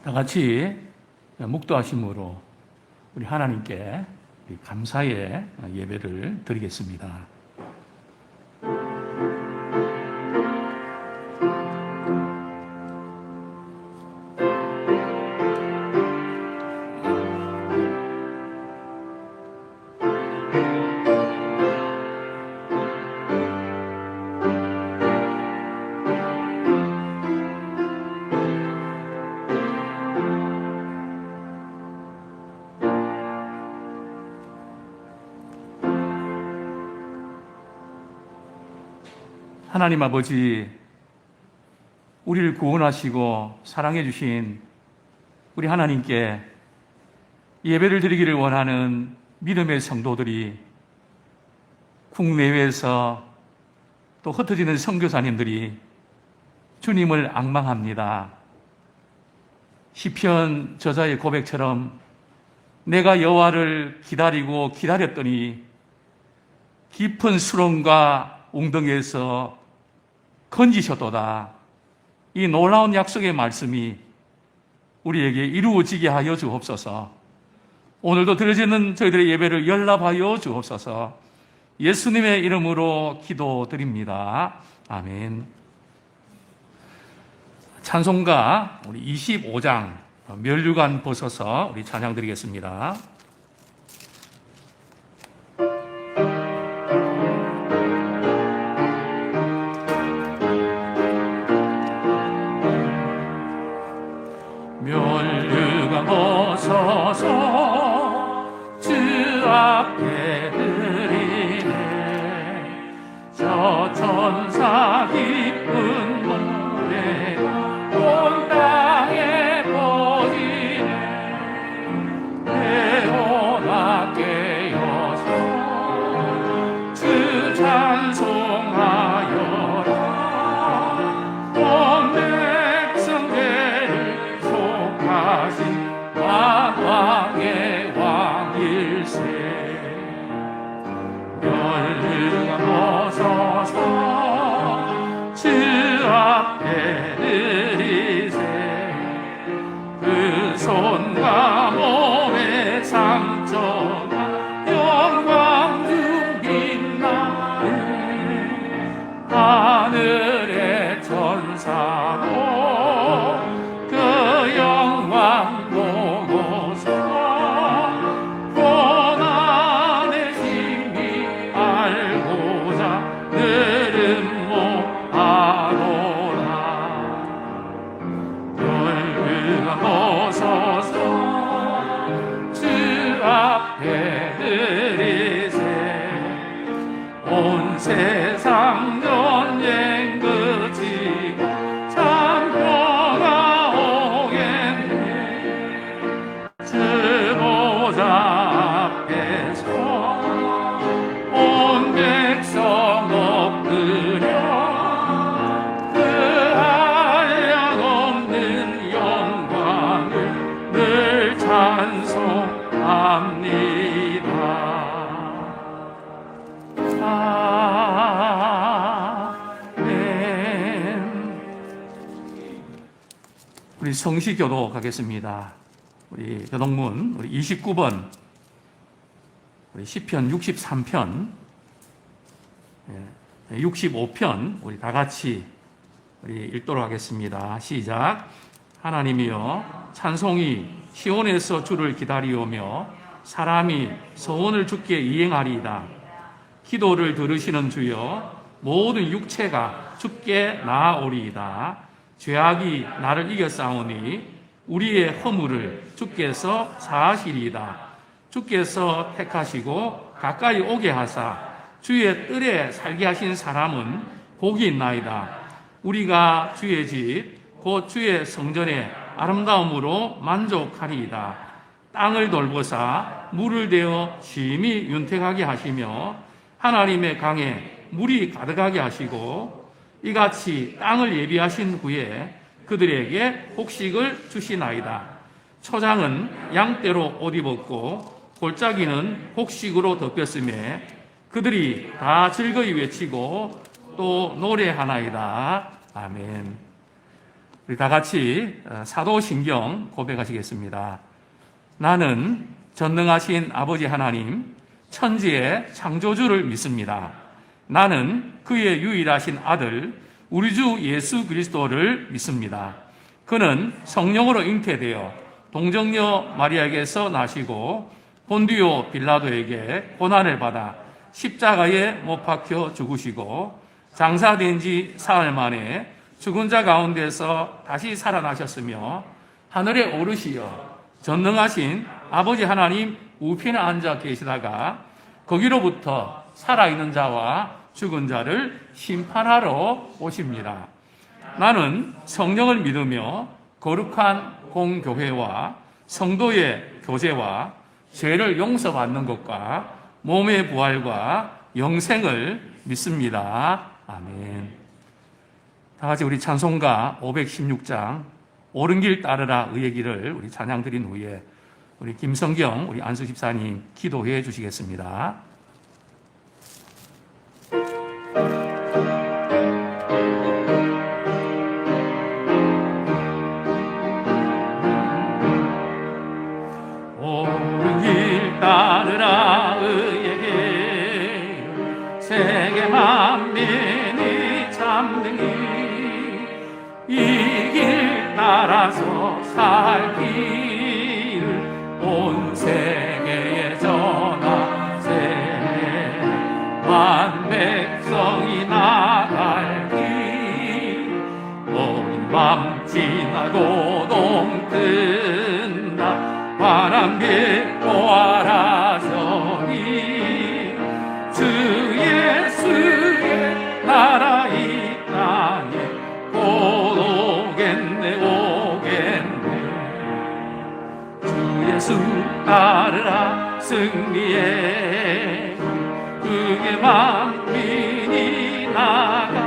다 같이 묵도하심으로 우리 하나님께 감사의 예배를 드리겠습니다. 하나님 아버지, 우리를 구원하시고 사랑해 주신 우리 하나님께 예배를 드리기를 원하는 믿음의 성도들이 국내외에서 또 흩어지는 선교사님들이 주님을 앙망합니다. 시편 저자의 고백처럼 내가 여호와를 기다리고 기다렸더니 깊은 수렁과 웅덩이에서 건지셨도다. 이 놀라운 약속의 말씀이 우리에게 이루어지게 하여 주옵소서. 오늘도 드려지는 저희들의 예배를 연락하여 주옵소서. 예수님의 이름으로 기도드립니다. 아멘. 찬송가 우리 25장 면류관 벗어서 우리 찬양 드리겠습니다. 면류관 벗어서 주 앞에 드리네. 저 천사 기쁜 노래 온 땅에 퍼지네. 내보다 깨어서 주 찬송하여라. 온 백성들 속하신 왕의 왕일세. 면류관 벗어서 주 앞에 드리세. 그 손과 몸의 상처가 영광 중 빛나네. 하늘의 천사도 그 영광 보고서 고난의 신비 알고자 늘은 모하노라. 면류관 벗어서 주 앞에 드리세. 온 세상 전쟁 그치고 참 평화 오겠네. 주 보좌 앞에서 온 백성 엎드려 그 한량없는 영광을 늘 찬송합니다. 아멘. 우리 성시교도 가겠습니다. 우리 교동문 우리 29번 우리 시편 63편 65편 우리 다 같이 우리 읽도록 하겠습니다. 시작. 하나님이여 찬송이 시온에서 주를 기다리오며 사람이 소원을 주께 이행하리이다. 기도를 들으시는 주여 모든 육체가 주께 나아오리이다. 죄악이 나를 이겨싸우니 우리의 허물을 주께서 사하시리이다. 주께서 택하시고 가까이 오게 하사 주의 뜰에 살게 하신 사람은 복이 있나이다. 우리가 주의 집 곧 주의 성전의 아름다움으로 만족하리이다. 땅을 돌보사 물을 대어 심히 윤택하게 하시며 하나님의 강에 물이 가득하게 하시고 이같이 땅을 예비하신 후에 그들에게 곡식을 주시나이다. 초장은 양떼로 옷 입었고 골짜기는 곡식으로 덮였음에 그들이 다 즐거이 외치고 또 노래하나이다. 아멘. 우리 다 같이 사도신경 고백하시겠습니다. 나는 전능하신 아버지 하나님, 천지의 창조주를 믿습니다. 나는 그의 유일하신 아들, 우리 주 예수 그리스도를 믿습니다. 그는 성령으로 잉태되어 동정녀 마리아에게서 나시고 본디오 빌라도에게 고난을 받아 십자가에 못 박혀 죽으시고 장사된 지 사흘 만에 죽은 자 가운데서 다시 살아나셨으며 하늘에 오르시어 전능하신 아버지 하나님 우편에 앉아 계시다가 거기로부터 살아있는 자와 죽은 자를 심판하러 오십니다. 나는 성령을 믿으며 거룩한 공교회와 성도의 교제와 죄를 용서받는 것과 몸의 부활과 영생을 믿습니다. 아멘. 다 같이 우리 찬송가 516장 옳은 길 따르라 의의 길을 우리 찬양 드린 후에 우리 김성경 우리 안수 집사님 기도해 주시겠습니다. 옳은 길 따르라 의의 길 세계 만민이 참는 이 길 따라서 살 길을 온 세계에 전하세 만 백성이 나갈 길 온 밤 지나고 동뜬다 환한 빛 보아라 저기 주 예수의 나라 이 땅에 곧 오겠네 주 예수 따르라 승리에 그게 만민이 나가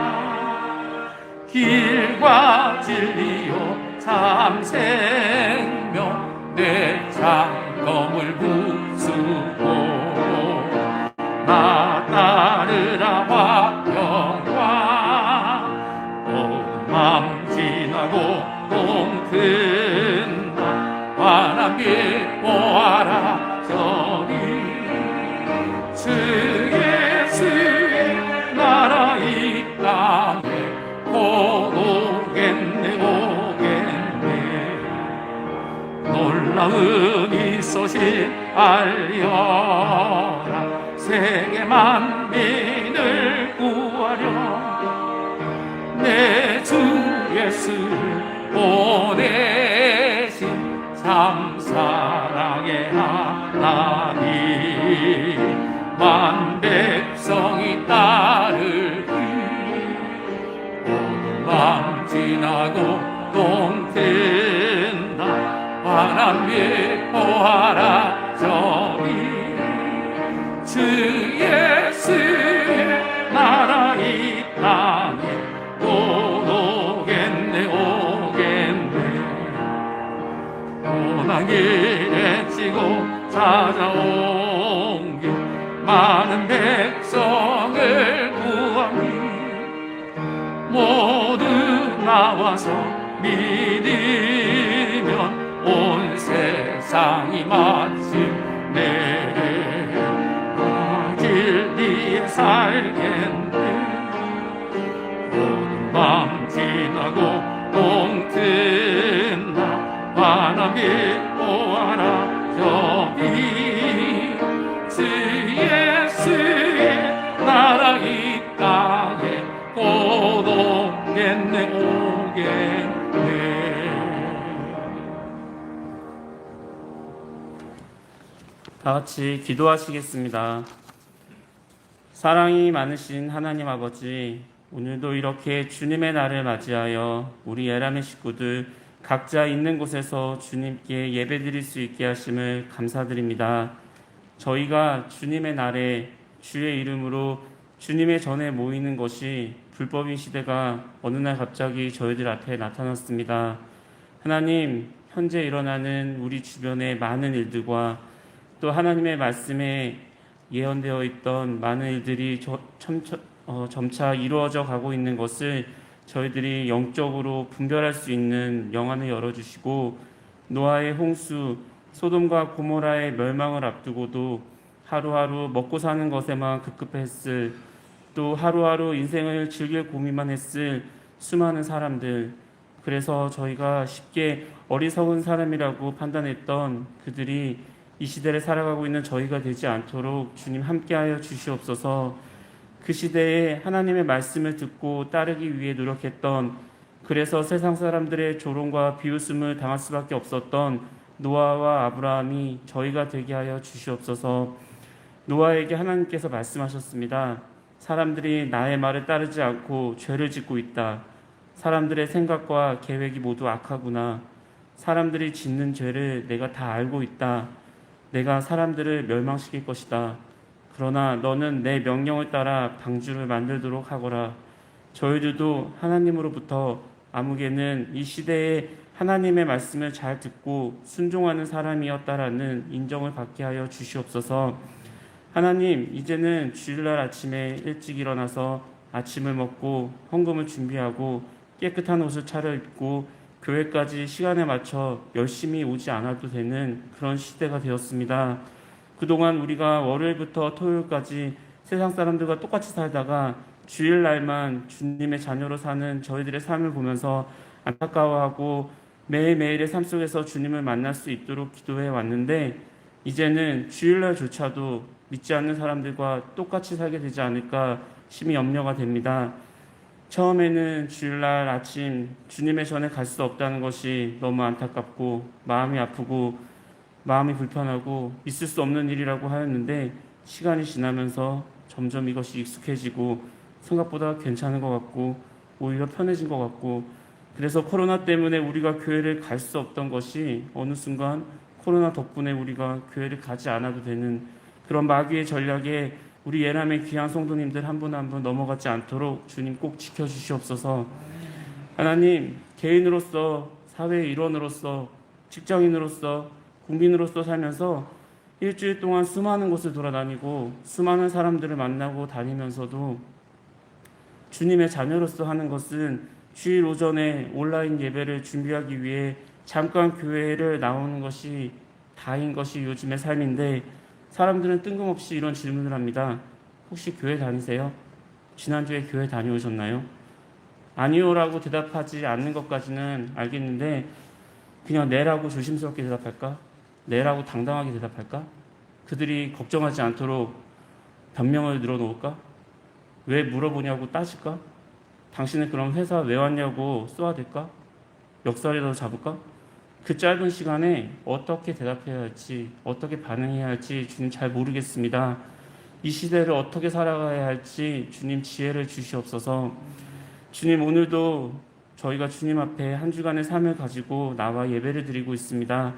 길과 진리요 참 생명 내 장검을 부수고 나 따르라 화평과 온 맘 지나고 동튼다 환한 빛 보아라 저기 주 예수의 나라 이 땅에 곧 오겠네 놀라운 이 소식 알려라 세계 만민을 구하려 내 주 예수를 보내신 참 사랑의 하나님 만 백성이 따르기 온 밤 지나고 동튼다 환한 빛 보아라 저기 주 예수의 나라 이 땅에 곧 오겠네 고난 길에 지고 찾아온 길 많은 백성을 구하니 모두 나와서 믿으면 온 세상이 마침내 진리에 살겠네 모든 밤 지나고 동튼다 환한 빛 보아라 저기 주 예수의 나라 이 땅에 곧 오겠네 다 같이 기도하시겠습니다. 사랑이 많으신 하나님 아버지, 오늘도 이렇게 주님의 날을 맞이하여 우리 예람의 식구들 각자 있는 곳에서 주님께 예배드릴 수 있게 하심을 감사드립니다. 저희가 주님의 날에 주의 이름으로 주님의 전에 모이는 것이 불법인 시대가 어느 날 갑자기 저희들 앞에 나타났습니다. 하나님, 현재 일어나는 우리 주변의 많은 일들과 또 하나님의 말씀에 예언되어 있던 많은 일들이 점차 이루어져 가고 있는 것을 저희들이 영적으로 분별할 수 있는 영안을 열어주시고 노아의 홍수, 소돔과 고모라의 멸망을 앞두고도 하루하루 먹고 사는 것에만 급급했을, 또 하루하루 인생을 즐길 고민만 했을 수많은 사람들, 그래서 저희가 쉽게 어리석은 사람이라고 판단했던 그들이 이 시대를 살아가고 있는 저희가 되지 않도록 주님 함께하여 주시옵소서. 그 시대에 하나님의 말씀을 듣고 따르기 위해 노력했던, 그래서 세상 사람들의 조롱과 비웃음을 당할 수밖에 없었던 노아와 아브라함이 저희가 되게 하여 주시옵소서. 노아에게 하나님께서 말씀하셨습니다. 사람들이 나의 말을 따르지 않고 죄를 짓고 있다. 사람들의 생각과 계획이 모두 악하구나. 사람들이 짓는 죄를 내가 다 알고 있다. 내가 사람들을 멸망시킬 것이다. 그러나 너는 내 명령을 따라 방주를 만들도록 하거라. 저희들도 하나님으로부터 아무개는 이 시대에 하나님의 말씀을 잘 듣고 순종하는 사람이었다라는 인정을 받게 하여 주시옵소서. 하나님, 이제는 주일날 아침에 일찍 일어나서 아침을 먹고 헌금을 준비하고 깨끗한 옷을 차려입고 교회까지 시간에 맞춰 열심히 오지 않아도 되는 그런 시대가 되었습니다. 그동안 우리가 월요일부터 토요일까지 세상 사람들과 똑같이 살다가 주일날만 주님의 자녀로 사는 저희들의 삶을 보면서 안타까워하고 매일매일의 삶 속에서 주님을 만날 수 있도록 기도해 왔는데, 이제는 주일날조차도 믿지 않는 사람들과 똑같이 살게 되지 않을까 심히 염려가 됩니다. 처음에는 주일날 아침 주님의 전에 갈 수 없다는 것이 너무 안타깝고 마음이 아프고 마음이 불편하고 있을 수 없는 일이라고 하였는데, 시간이 지나면서 점점 이것이 익숙해지고 생각보다 괜찮은 것 같고 오히려 편해진 것 같고, 그래서 코로나 때문에 우리가 교회를 갈 수 없던 것이 어느 순간 코로나 덕분에 우리가 교회를 가지 않아도 되는 그런 마귀의 전략에 우리 예람의 귀한 성도님들 한 분 한 분 넘어가지 않도록 주님 꼭 지켜주시옵소서. 하나님, 개인으로서, 사회의 일원으로서, 직장인으로서, 국민으로서 살면서 일주일 동안 수많은 곳을 돌아다니고 수많은 사람들을 만나고 다니면서도 주님의 자녀로서 하는 것은 주일 오전에 온라인 예배를 준비하기 위해 잠깐 교회를 나오는 것이 다인 것이 요즘의 삶인데, 사람들은 뜬금없이 이런 질문을 합니다. 혹시 교회 다니세요? 지난주에 교회 다녀오셨나요? 아니요라고 대답하지 않는 것까지는 알겠는데, 그냥 네라고 조심스럽게 대답할까? 네라고 당당하게 대답할까? 그들이 걱정하지 않도록 변명을 늘어놓을까? 왜 물어보냐고 따질까? 당신은 그럼 회사 왜 왔냐고 쏘아댈까? 역살이라도 잡을까? 그 짧은 시간에 어떻게 대답해야 할지, 어떻게 반응해야 할지 주님 잘 모르겠습니다. 이 시대를 어떻게 살아가야 할지 주님 지혜를 주시옵소서. 주님, 오늘도 저희가 주님 앞에 한 주간의 삶을 가지고 나와 예배를 드리고 있습니다.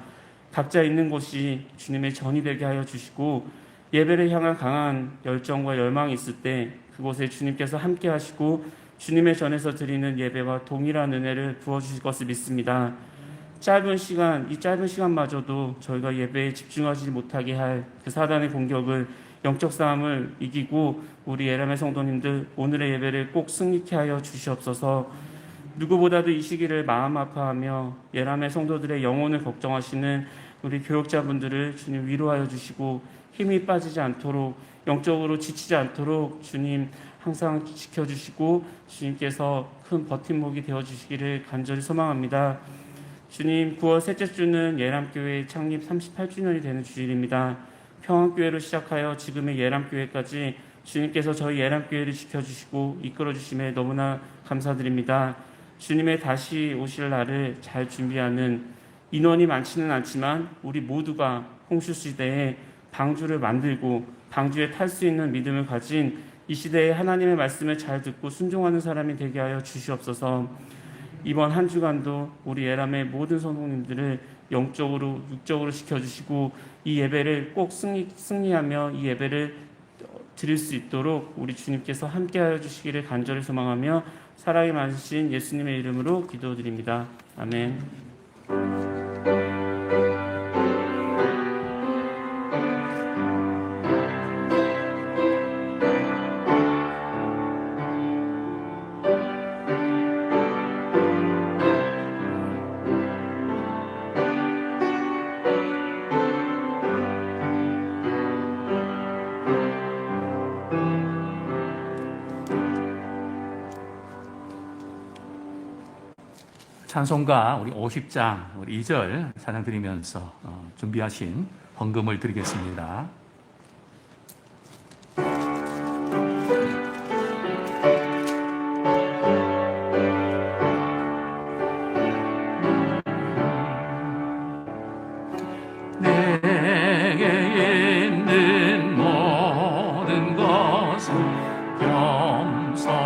각자 있는 곳이 주님의 전이 되게 하여 주시고, 예배를 향한 강한 열정과 열망이 있을 때 그곳에 주님께서 함께 하시고 주님의 전에서 드리는 예배와 동일한 은혜를 부어주실 것을 믿습니다. 이 짧은 시간마저도 저희가 예배에 집중하지 못하게 할 그 사단의 공격을, 영적 싸움을 이기고 우리 예람의 성도님들 오늘의 예배를 꼭 승리케 하여 주시옵소서. 누구보다도 이 시기를 마음 아파하며 예람의 성도들의 영혼을 걱정하시는 우리 교역자분들을 주님 위로하여 주시고 힘이 빠지지 않도록, 영적으로 지치지 않도록 주님 항상 지켜주시고 주님께서 큰 버팀목이 되어주시기를 간절히 소망합니다. 주님, 9월 셋째 주는 예람교회 창립 38주년이 되는 주일입니다. 평안교회로 시작하여 지금의 예람교회까지 주님께서 저희 예람교회를 지켜주시고 이끌어주심에 너무나 감사드립니다. 주님의 다시 오실 날을 잘 준비하는, 인원이 많지는 않지만 우리 모두가 홍수시대에 방주를 만들고 방주에 탈 수 있는 믿음을 가진 이 시대에 하나님의 말씀을 잘 듣고 순종하는 사람이 되게 하여 주시옵소서. 이번 한 주간도 우리 예람의 모든 성도님들을 영적으로 육적으로 지켜주시고 이 예배를 꼭 승리하며 이 예배를 드릴 수 있도록 우리 주님께서 함께하여 주시기를 간절히 소망하며 사랑이 많으신 예수님의 이름으로 기도드립니다. 아멘. 찬송가 우리 50장 우리 2절 찬양 드리면서 준비하신 헌금을 드리겠습니다. 내게 있는 모든 것을 겸손하게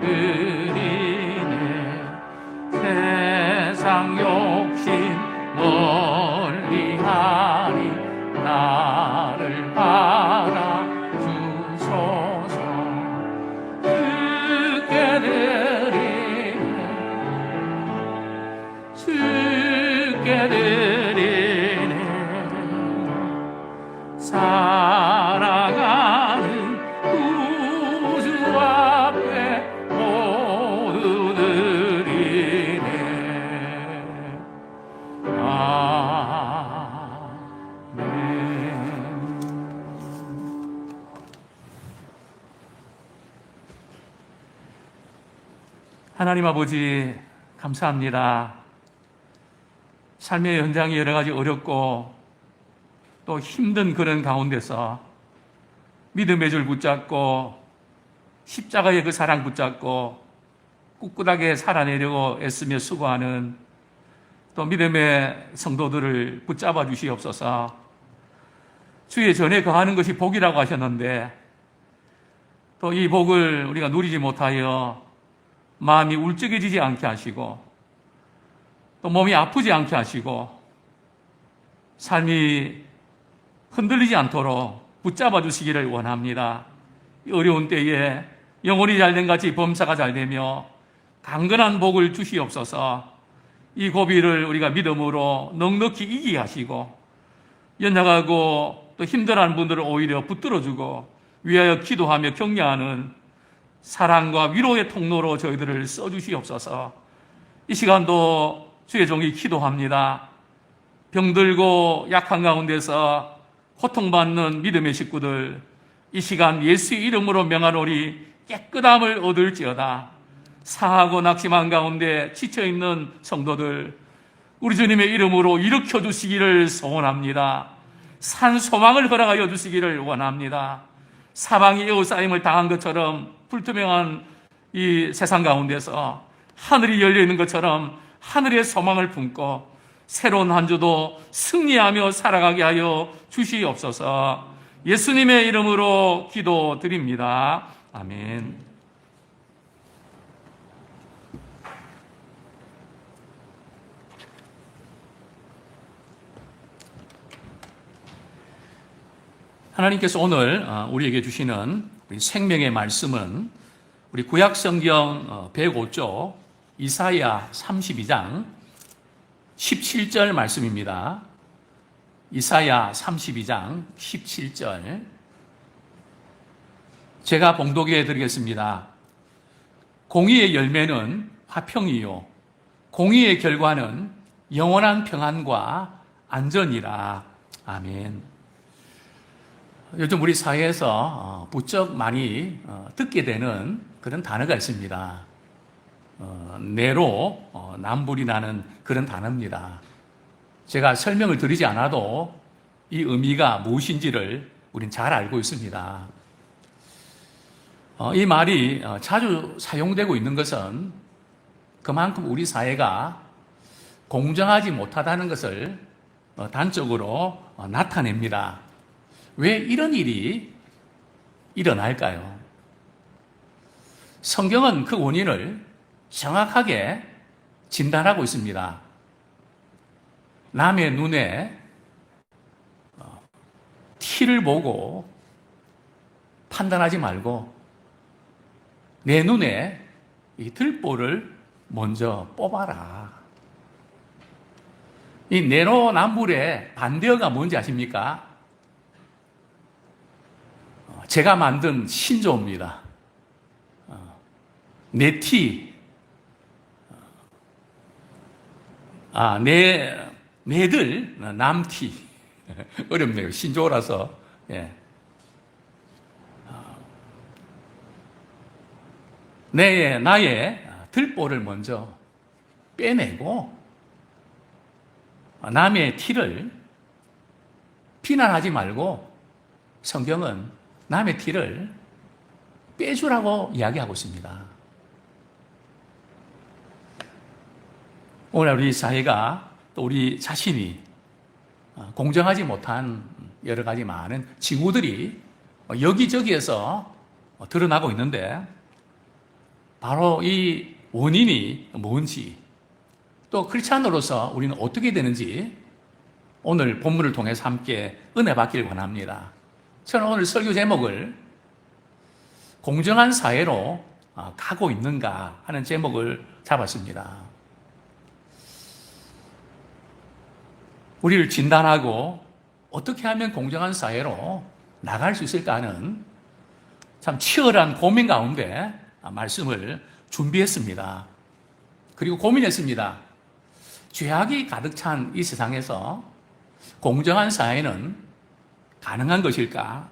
드리네. 세상 욕심 멀리하리 나를 받아주소서. 주께 드리네 주께 드리네. 살아가는 구주 앞에 모두 드리네. 아멘. 하나님 아버지 감사합니다. 삶의 현장이 여러 가지 어렵고 또 힘든 그런 가운데서 믿음의 줄 붙잡고 십자가의 그 사랑 붙잡고 꿋꿋하게 살아내려고 애쓰며 수고하는 또 믿음의 성도들을 붙잡아 주시옵소서. 주의 전에 거하는 것이 복이라고 하셨는데 또 이 복을 우리가 누리지 못하여 마음이 울적해지지 않게 하시고 또 몸이 아프지 않게 하시고 삶이 흔들리지 않도록 붙잡아 주시기를 원합니다. 이 어려운 때에 영혼이 잘된 같이 범사가 잘되며 강건한 복을 주시옵소서. 이 고비를 우리가 믿음으로 넉넉히 이기게 하시고 연약하고 또 힘들어하는 분들을 오히려 붙들어주고 위하여 기도하며 격려하는 사랑과 위로의 통로로 저희들을 써주시옵소서. 이 시간도 주의 종이 기도합니다. 병들고 약한 가운데서 고통받는 믿음의 식구들, 이 시간 예수의 이름으로 명하노니 깨끗함을 얻을지어다. 상하고 낙심한 가운데 지쳐있는 성도들, 우리 주님의 이름으로 일으켜 주시기를 소원합니다. 산 소망을 허락하여 주시기를 원합니다. 사방이 에워싸임을 당한 것처럼 불투명한 이 세상 가운데서 하늘이 열려있는 것처럼 하늘의 소망을 품고 새로운 한 주도 승리하며 살아가게 하여 주시옵소서. 예수님의 이름으로 기도드립니다. 아멘. 하나님께서 오늘 우리에게 주시는 생명의 말씀은 우리 구약성경 105쪽 이사야 32장 17절 말씀입니다. 이사야 32장 17절 제가 봉독해 드리겠습니다. 공의의 열매는 화평이요 공의의 결과는 영원한 평안과 안전이라. 아멘. 요즘 우리 사회에서 부쩍 많이 듣게 되는 그런 단어가 있습니다. 내로 남불이 나는 그런 단어입니다. 제가 설명을 드리지 않아도 이 의미가 무엇인지를 우린 잘 알고 있습니다. 이 말이 자주 사용되고 있는 것은 그만큼 우리 사회가 공정하지 못하다는 것을 단적으로 나타냅니다. 왜 이런 일이 일어날까요? 성경은 그 원인을 정확하게 진단하고 있습니다. 남의 눈에 티를 보고 판단하지 말고 내 눈에 이 들보를 먼저 뽑아라. 이 내로남불의 반대어가 뭔지 아십니까? 제가 만든 신조어입니다. 내티, 내들, 남티. 어렵네요. 신조어라서. 예. 나의 들보를 먼저 빼내고 남의 티를 비난하지 말고 성경은 남의 티를 빼주라고 이야기하고 있습니다. 오늘 우리 사회가 또 우리 자신이 공정하지 못한 여러 가지 많은 징후들이 여기저기에서 드러나고 있는데 바로 이 원인이 뭔지 또 크리스찬으로서 우리는 어떻게 되는지 오늘 본문을 통해서 함께 은혜 받기를 원합니다. 저는 오늘 설교 제목을 공정한 사회로 가고 있는가 하는 제목을 잡았습니다. 우리를 진단하고 어떻게 하면 공정한 사회로 나갈 수 있을까 하는 참 치열한 고민 가운데 말씀을 준비했습니다. 그리고 고민했습니다. 죄악이 가득 찬 이 세상에서 공정한 사회는 가능한 것일까?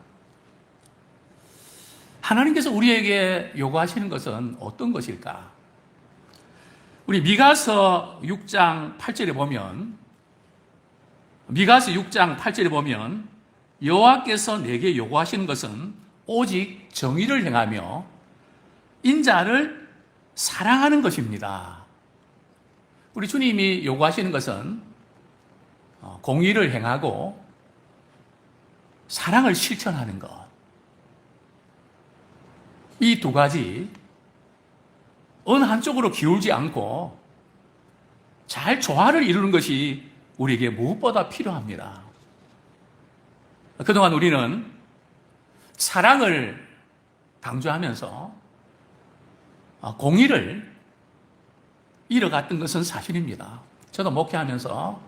하나님께서 우리에게 요구하시는 것은 어떤 것일까? 우리 미가서 6장 8절에 보면 여호와께서 내게 요구하시는 것은 오직 정의를 행하며 인자를 사랑하는 것입니다. 우리 주님이 요구하시는 것은 공의를 행하고 사랑을 실천하는 것. 이 두 가지 어느 한쪽으로 기울지 않고 잘 조화를 이루는 것이 우리에게 무엇보다 필요합니다. 그동안 우리는 사랑을 강조하면서 공의를 잃어갔던 것은 사실입니다. 저도 목회하면서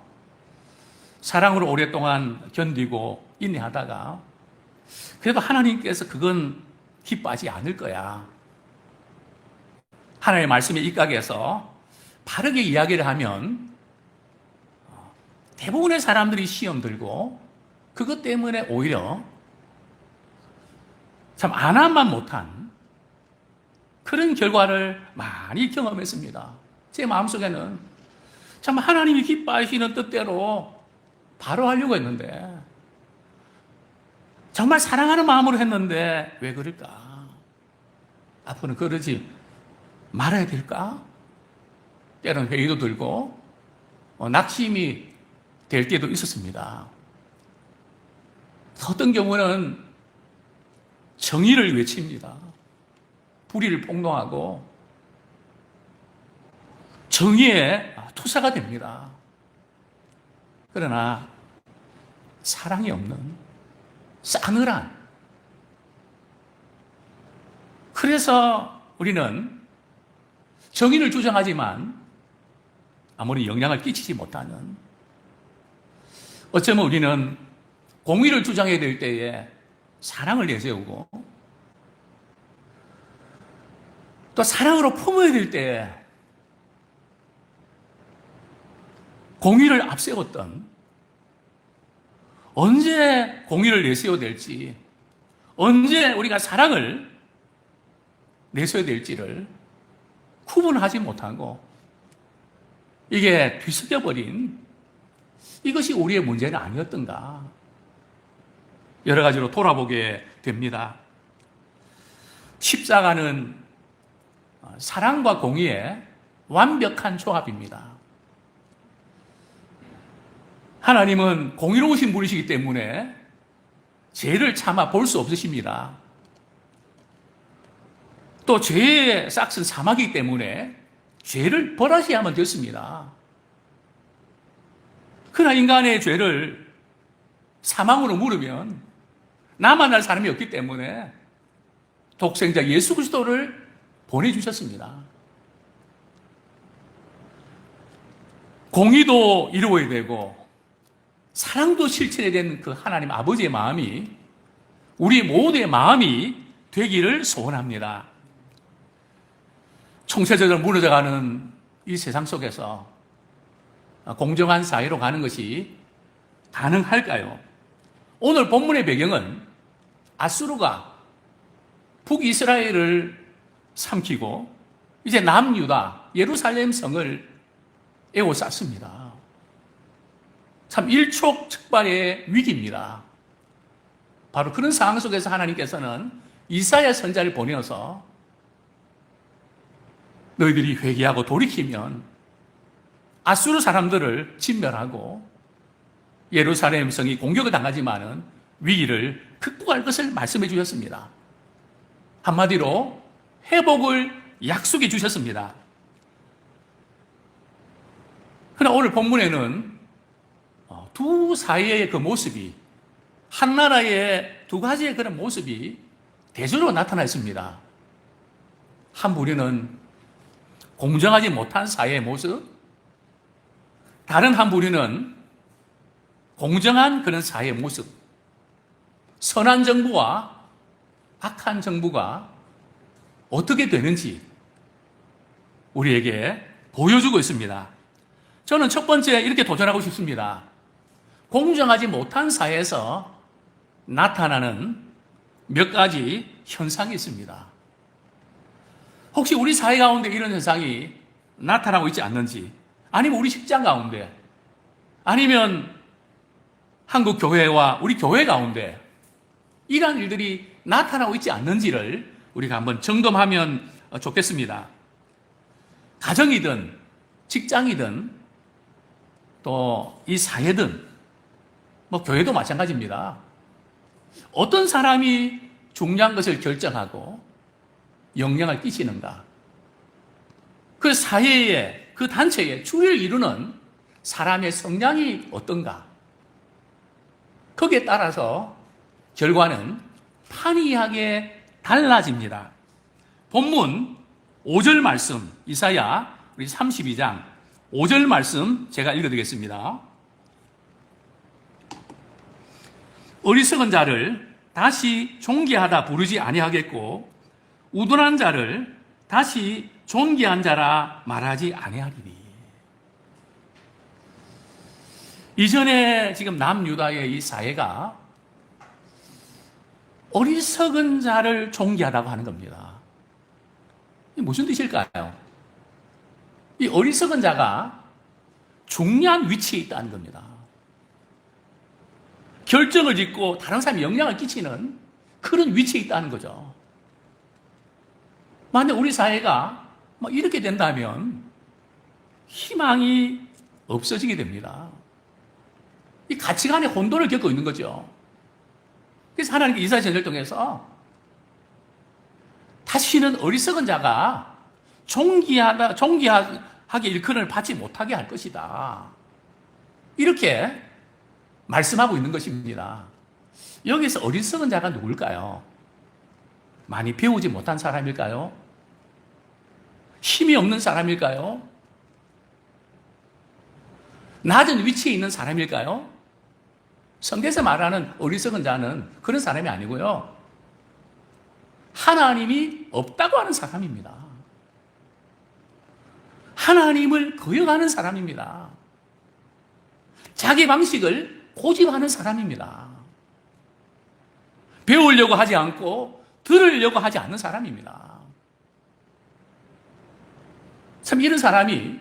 사랑으로 오랫동안 견디고 인내하다가 그래도 하나님께서 그건 기뻐하지 않을 거야. 하나님의 말씀에 입각해서 바르게 이야기를 하면 대부분의 사람들이 시험 들고 그것 때문에 오히려 참 안함만 못한 그런 결과를 많이 경험했습니다. 제 마음속에는 참 하나님이 기뻐하시는 뜻대로 바로 하려고 했는데 정말 사랑하는 마음으로 했는데 왜 그럴까? 앞으로는 그러지 말아야 될까? 때로는 회의도 들고 낙심이 될 때도 있었습니다. 어떤 경우는 정의를 외칩니다. 불의를 폭로하고 정의에 투사가 됩니다. 그러나 사랑이 없는 싸늘한, 그래서 우리는 정의를 주장하지만 아무리 영향을 끼치지 못하는, 어쩌면 우리는 공의를 주장해야 될 때에 사랑을 내세우고 또 사랑으로 품어야 될 때에 공의를 앞세웠던, 언제 공의를 내세워야 될지, 언제 우리가 사랑을 내세워야 될지를 구분하지 못하고 이게 뒤섞여버린, 이것이 우리의 문제는 아니었던가, 여러 가지로 돌아보게 됩니다. 십자가는 사랑과 공의의 완벽한 조합입니다. 하나님은 공의로우신 분이시기 때문에 죄를 참아 볼 수 없으십니다. 또 죄의 싹은 사망이기 때문에 죄를 벌하셔야만 됐습니다. 그러나 인간의 죄를 사망으로 물으면 나만할 사람이 없기 때문에 독생자 예수 그리스도를 보내주셨습니다. 공의도 이루어야 되고 사랑도 실천해야 되는 그 하나님 아버지의 마음이 우리 모두의 마음이 되기를 소원합니다. 총체적으로 무너져가는 이 세상 속에서 공정한 사회로 가는 것이 가능할까요? 오늘 본문의 배경은 아수르가 북이스라엘을 삼키고 이제 남유다 예루살렘 성을 에워쌌습니다. 참 일촉즉발의 위기입니다. 바로 그런 상황 속에서 하나님께서는 이사야 선지자를 보내어서 너희들이 회개하고 돌이키면 아수르 사람들을 진멸하고 예루살렘 성이 공격을 당하지만은 위기를 극복할 것을 말씀해 주셨습니다. 한마디로 회복을 약속해 주셨습니다. 그러나 오늘 본문에는 두 사이의 그 모습이, 한 나라의 두 가지의 그런 모습이 대조로 나타나 있습니다. 한 부류는 공정하지 못한 사회의 모습, 다른 한 부류는 공정한 그런 사회의 모습, 선한 정부와 악한 정부가 어떻게 되는지 우리에게 보여주고 있습니다. 저는 첫 번째 이렇게 도전하고 싶습니다. 공정하지 못한 사회에서 나타나는 몇 가지 현상이 있습니다. 혹시 우리 사회 가운데 이런 현상이 나타나고 있지 않는지, 아니면 우리 직장 가운데, 아니면 한국 교회와 우리 교회 가운데 이러한 일들이 나타나고 있지 않는지를 우리가 한번 점검하면 좋겠습니다. 가정이든 직장이든 또 이 사회든 뭐 교회도 마찬가지입니다. 어떤 사람이 중요한 것을 결정하고 영향을 끼치는가? 그 사회에, 그 단체에 주를 이루는 사람의 성향이 어떤가? 거기에 따라서 결과는 판이하게 달라집니다. 본문 5절 말씀, 이사야 우리 32장 5절 말씀 제가 읽어드리겠습니다. 어리석은 자를 다시 존귀하다 부르지 아니하겠고 우둔한 자를 다시 존귀한 자라 말하지 아니하리니. 이전에 지금 남유다의 이 사회가 어리석은 자를 존귀하다고 하는 겁니다. 이게 무슨 뜻일까요? 이 어리석은 자가 중요한 위치에 있다는 겁니다. 결정을 짓고 다른 사람이 영향을 끼치는 그런 위치에 있다는 거죠. 만약 우리 사회가 이렇게 된다면 희망이 없어지게 됩니다. 이 가치관의 혼돈을 겪고 있는 거죠. 그래서 하나님께 이사야 전서를 통해서 다시는 어리석은 자가 존귀하게 일컬음을 받지 못하게 할 것이다. 이렇게 말씀하고 있는 것입니다. 여기서 어리석은 자가 누굴까요? 많이 배우지 못한 사람일까요? 힘이 없는 사람일까요? 낮은 위치에 있는 사람일까요? 성경에서 말하는 어리석은 자는 그런 사람이 아니고요. 하나님이 없다고 하는 사람입니다. 하나님을 거역하는 사람입니다. 자기 방식을 고집하는 사람입니다. 배우려고 하지 않고 들으려고 하지 않는 사람입니다. 참 이런 사람이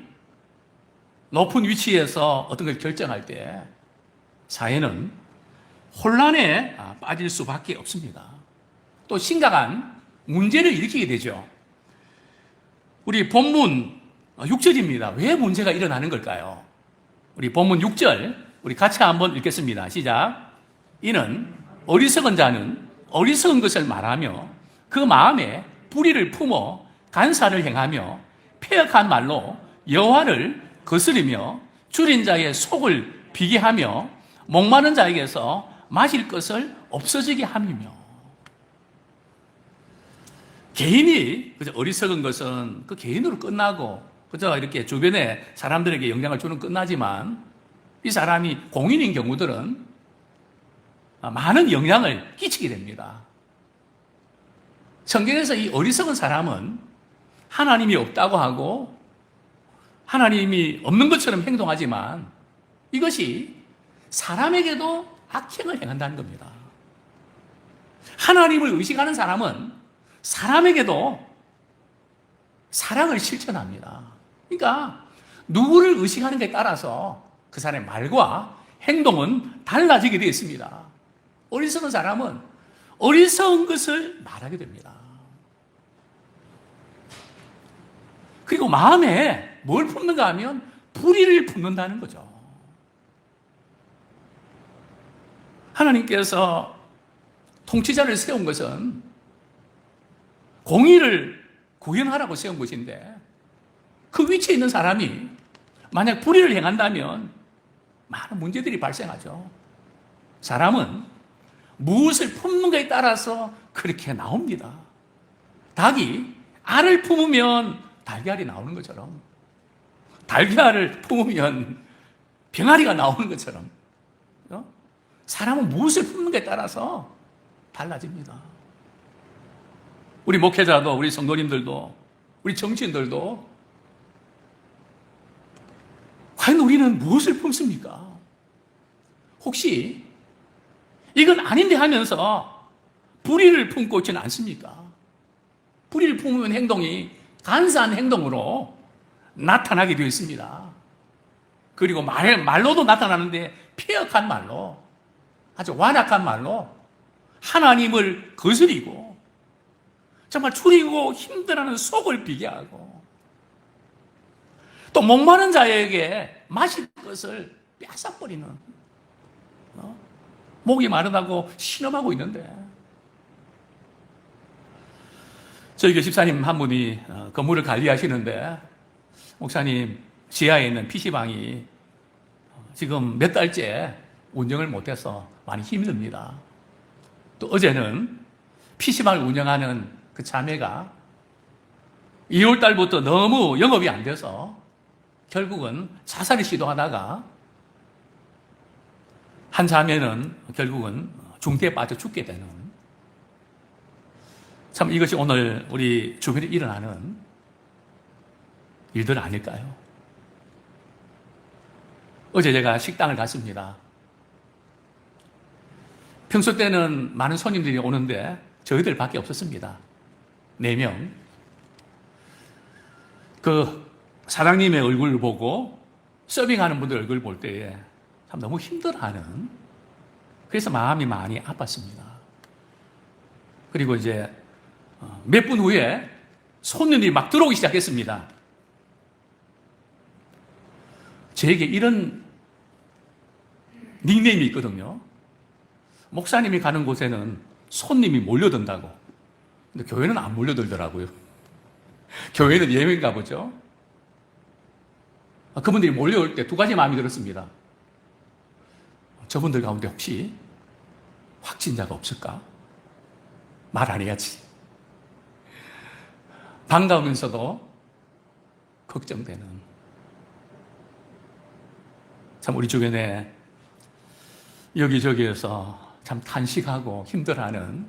높은 위치에서 어떤 걸 결정할 때 사회는 혼란에 빠질 수밖에 없습니다. 또 심각한 문제를 일으키게 되죠. 우리 본문 6절입니다. 왜 문제가 일어나는 걸까요? 우리 본문 6절 우리 같이 한번 읽겠습니다. 시작. 이는 어리석은 자는 어리석은 것을 말하며 그 마음에 불의를 품어 간사를 행하며 폐역한 말로 여호와를 거스르며 줄인 자의 속을 비게 하며 목마른 자에게서 마실 것을 없어지게 함이며. 개인이 그저 어리석은 것은 그 개인으로 끝나고 그저 이렇게 주변에 사람들에게 영향을 주는 끝나지만 이 사람이 공인인 경우들은 많은 영향을 끼치게 됩니다. 성경에서 이 어리석은 사람은 하나님이 없다고 하고 하나님이 없는 것처럼 행동하지만 이것이 사람에게도 악행을 행한다는 겁니다. 하나님을 의식하는 사람은 사람에게도 사랑을 실천합니다. 그러니까 누구를 의식하는가에 따라서 그 사람의 말과 행동은 달라지게 되어 있습니다. 어리석은 사람은 어리석은 것을 말하게 됩니다. 그리고 마음에 뭘 품는가 하면 불의를 품는다는 거죠. 하나님께서 통치자를 세운 것은 공의를 구현하라고 세운 것인데 그 위치에 있는 사람이 만약 불의를 행한다면 많은 문제들이 발생하죠. 사람은 무엇을 품는가에 따라서 그렇게 나옵니다. 닭이 알을 품으면 달걀이 나오는 것처럼, 달걀을 품으면 병아리가 나오는 것처럼, 사람은 무엇을 품는가에 따라서 달라집니다. 우리 목회자도, 우리 성도님들도, 우리 정치인들도 과연 우리는 무엇을 품습니까? 혹시 이건 아닌데 하면서 불의를 품고 있지는 않습니까? 불의를 품으면 행동이 간사한 행동으로 나타나게 되어 있습니다. 그리고 말로도 나타나는데 폐역한 말로, 아주 완악한 말로 하나님을 거스리고 정말 추리고 힘들어하는 속을 비게 하고 또 목마른 자에게 마실 것을 뺏어버리는, 목이 마르다고 신음하고 있는데, 저희 교회 집사님 한 분이 건물을 관리하시는데 목사님 지하에 있는 PC방이 지금 몇 달째 운영을 못해서 많이 힘듭니다. 또 어제는 PC방을 운영하는 그 자매가 2월 달부터 너무 영업이 안 돼서 결국은 자살을 시도하다가 한 자매는 결국은 중태에 빠져 죽게 되는, 참 이것이 오늘 우리 주변에 일어나는 일들 아닐까요? 어제 제가 식당을 갔습니다. 평소 때는 많은 손님들이 오는데 저희들 밖에 없었습니다. 4명. 그 사장님의 얼굴을 보고 서빙하는 분들 얼굴을 볼 때에 참 너무 힘들어하는, 그래서 마음이 많이 아팠습니다. 그리고 이제 몇 분 후에 손님들이 막 들어오기 시작했습니다. 저에게 이런 닉네임이 있거든요. 목사님이 가는 곳에는 손님이 몰려든다고. 근데 교회는 안 몰려들더라고요. 교회는 예외인가 보죠. 그분들이 몰려올 때 2가지 마음이 들었습니다. 저분들 가운데 혹시 확진자가 없을까? 말 안 해야지. 반가우면서도 걱정되는, 참 우리 주변에 여기저기에서 참 탄식하고 힘들어하는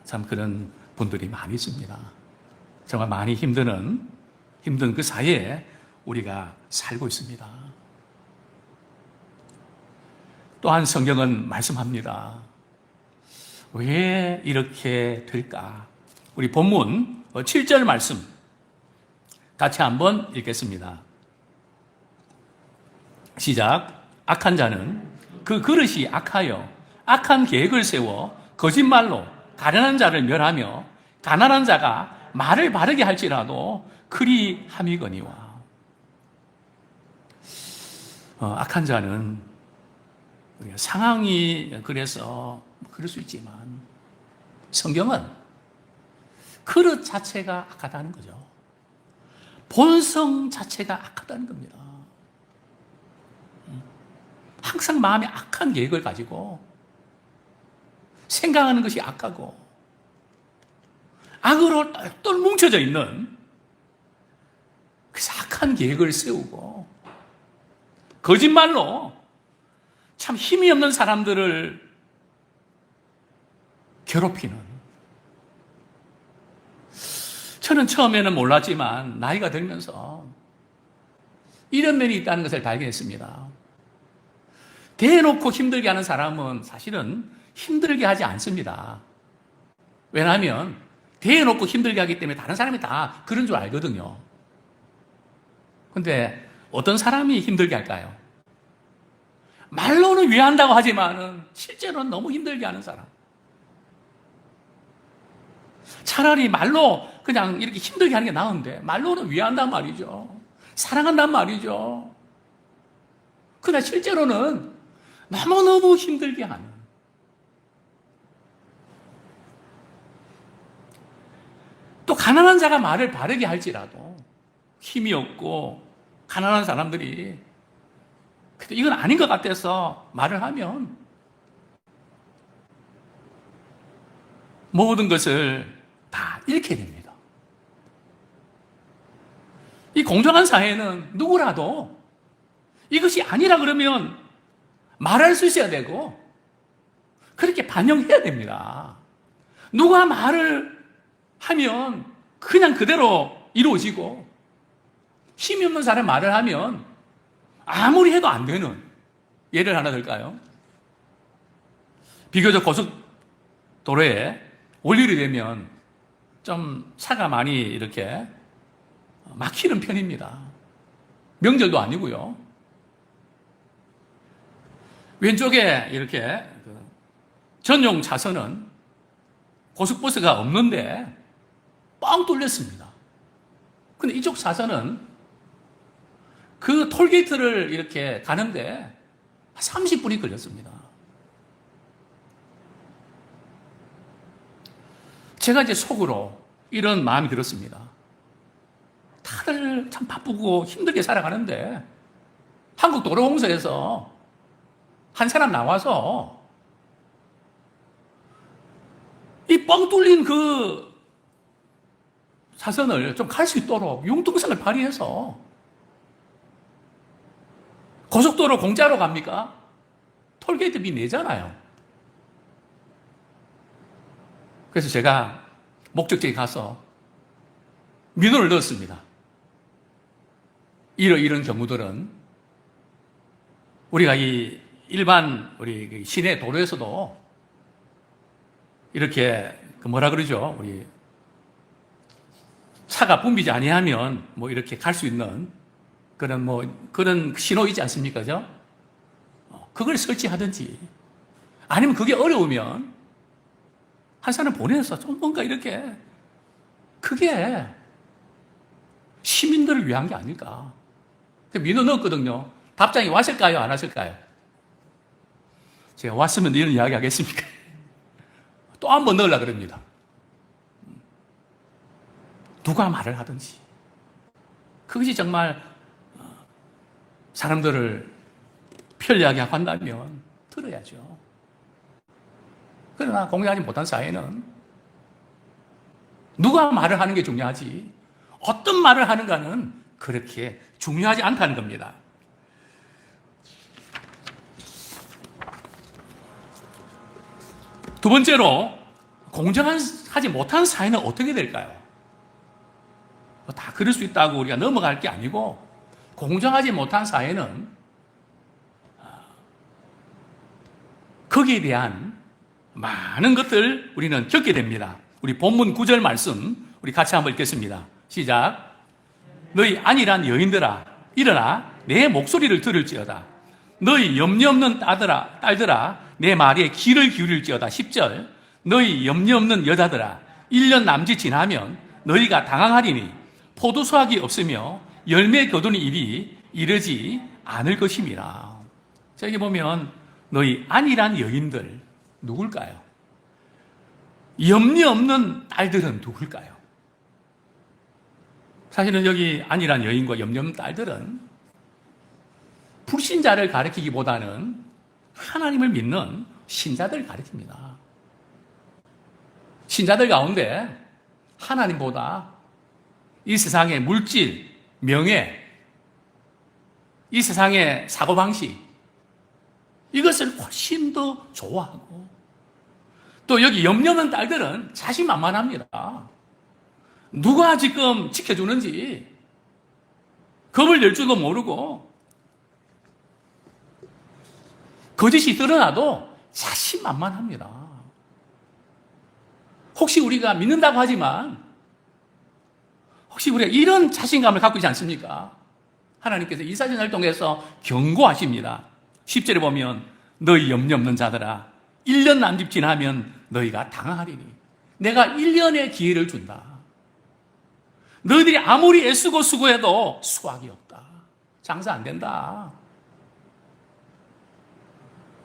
참 그런 분들이 많이 있습니다. 정말 많이 힘든 그 사이에 우리가 살고 있습니다. 또한 성경은 말씀합니다. 왜 이렇게 될까? 우리 본문 7절 말씀 같이 한번 읽겠습니다. 시작. 악한 자는 그 그릇이 악하여 악한 계획을 세워 거짓말로 가련한 자를 멸하며 가난한 자가 말을 바르게 할지라도 그리 함이거니와. 악한 자는 상황이 그래서 그럴 수 있지만 성경은 그릇 자체가 악하다는 거죠. 본성 자체가 악하다는 겁니다. 항상 마음에 악한 계획을 가지고 생각하는 것이 악하고 악으로 똘똘 뭉쳐져 있는 그 악한 계획을 세우고 거짓말로 참 힘이 없는 사람들을 괴롭히는, 저는 처음에는 몰랐지만 나이가 들면서 이런 면이 있다는 것을 발견했습니다. 대놓고 힘들게 하는 사람은 사실은 힘들게 하지 않습니다. 왜냐하면 대놓고 힘들게 하기 때문에 다른 사람이 다 그런 줄 알거든요. 근데 어떤 사람이 힘들게 할까요? 말로는 위한다고 하지만은 실제로는 너무 힘들게 하는 사람. 차라리 말로 그냥 이렇게 힘들게 하는 게 나은데 말로는 위한단 말이죠. 사랑한단 말이죠. 그러나 실제로는 너무너무 힘들게 하는. 또 가난한 자가 말을 바르게 할지라도 힘이 없고 가난한 사람들이 근데 이건 아닌 것 같아서 말을 하면 모든 것을 다 잃게 됩니다. 이 공정한 사회는 누구라도 이것이 아니라 그러면 말할 수 있어야 되고 그렇게 반영해야 됩니다. 누가 말을 하면 그냥 그대로 이루어지고 힘이 없는 사람이 말을 하면 아무리 해도 안 되는 예를 하나 들까요? 비교적 고속도로에 월요일이 되면 좀 차가 많이 이렇게 막히는 편입니다. 명절도 아니고요. 왼쪽에 이렇게 전용 차선은 고속버스가 없는데 뻥 뚫렸습니다. 근데 이쪽 차선은 그 톨게이트를 이렇게 가는데 30분이 걸렸습니다. 제가 이제 속으로 이런 마음이 들었습니다. 다들 참 바쁘고 힘들게 살아가는데 한국도로공사에서 한 사람 나와서 이 뻥 뚫린 그 차선을 좀 갈 수 있도록 융통성을 발휘해서 고속도로 공짜로 갑니까? 톨게이트비 내잖아요. 그래서 제가 목적지에 가서 민원을 넣었습니다. 이런 경우들은 우리가 이 일반 우리 시내 도로에서도 이렇게 뭐라 그러죠? 우리 차가 붐비지 아니하면 뭐 이렇게 갈 수 있는 그런 신호이지 않습니까? 그죠? 그걸 설치하든지 아니면 그게 어려우면 한 사람 보내서 좀 뭔가 이렇게 그게 시민들을 위한 게 아닐까. 민원 넣었거든요. 답장이 왔을까요? 안 왔을까요? 제가 왔으면 이런 이야기 하겠습니까? 또 한 번 넣으려고 그럽니다. 누가 말을 하든지. 그것이 정말 사람들을 편리하게 한다면 들어야죠. 그러나 공유하지 못한 사회는 누가 말을 하는 게 중요하지 어떤 말을 하는가는 그렇게 중요하지 않다는 겁니다. 두 번째로 공정하지 못한 사회는 어떻게 될까요? 다 그럴 수 있다고 우리가 넘어갈 게 아니고 공정하지 못한 사회는 거기에 대한 많은 것들 우리는 겪게 됩니다. 우리 본문 9절 말씀 우리 같이 한번 읽겠습니다. 시작. 너희 안일한 여인들아 일어나 내 목소리를 들을지어다. 너희 염려 없는 딸들아 내 말에 귀를 기울일지어다. 10절. 너희 염려 없는 여자들아 1년 남짓 지나면 너희가 당황하리니 포도수확이 없으며 열매 거두는 일이 이르지 않을 것임이라. 자, 여기 보면 너희 안일한 여인들 누굴까요? 염려 없는 딸들은 누굴까요? 사실은 여기 안일한 여인과 염려 없는 딸들은 불신자를 가리키기보다는 하나님을 믿는 신자들을 가리킵니다. 신자들 가운데 하나님보다 이 세상의 물질, 명예, 이 세상의 사고방식 이것을 훨씬 더 좋아하고 또 여기 염려 없는 딸들은 자신만만합니다. 누가 지금 지켜주는지 겁을 낼 줄도 모르고 거짓이 드러나도 자신만만합니다. 혹시 우리가 믿는다고 하지만 혹시 우리가 이런 자신감을 갖고 있지 않습니까? 하나님께서 이사전을 통해서 경고하십니다. 10절에 보면 너희 염려 없는 자들아 1년 남짓 지나면 너희가 당황하리니 내가 1년의 기회를 준다. 너희들이 아무리 애쓰고 수고해도 수확이 없다. 장사 안 된다.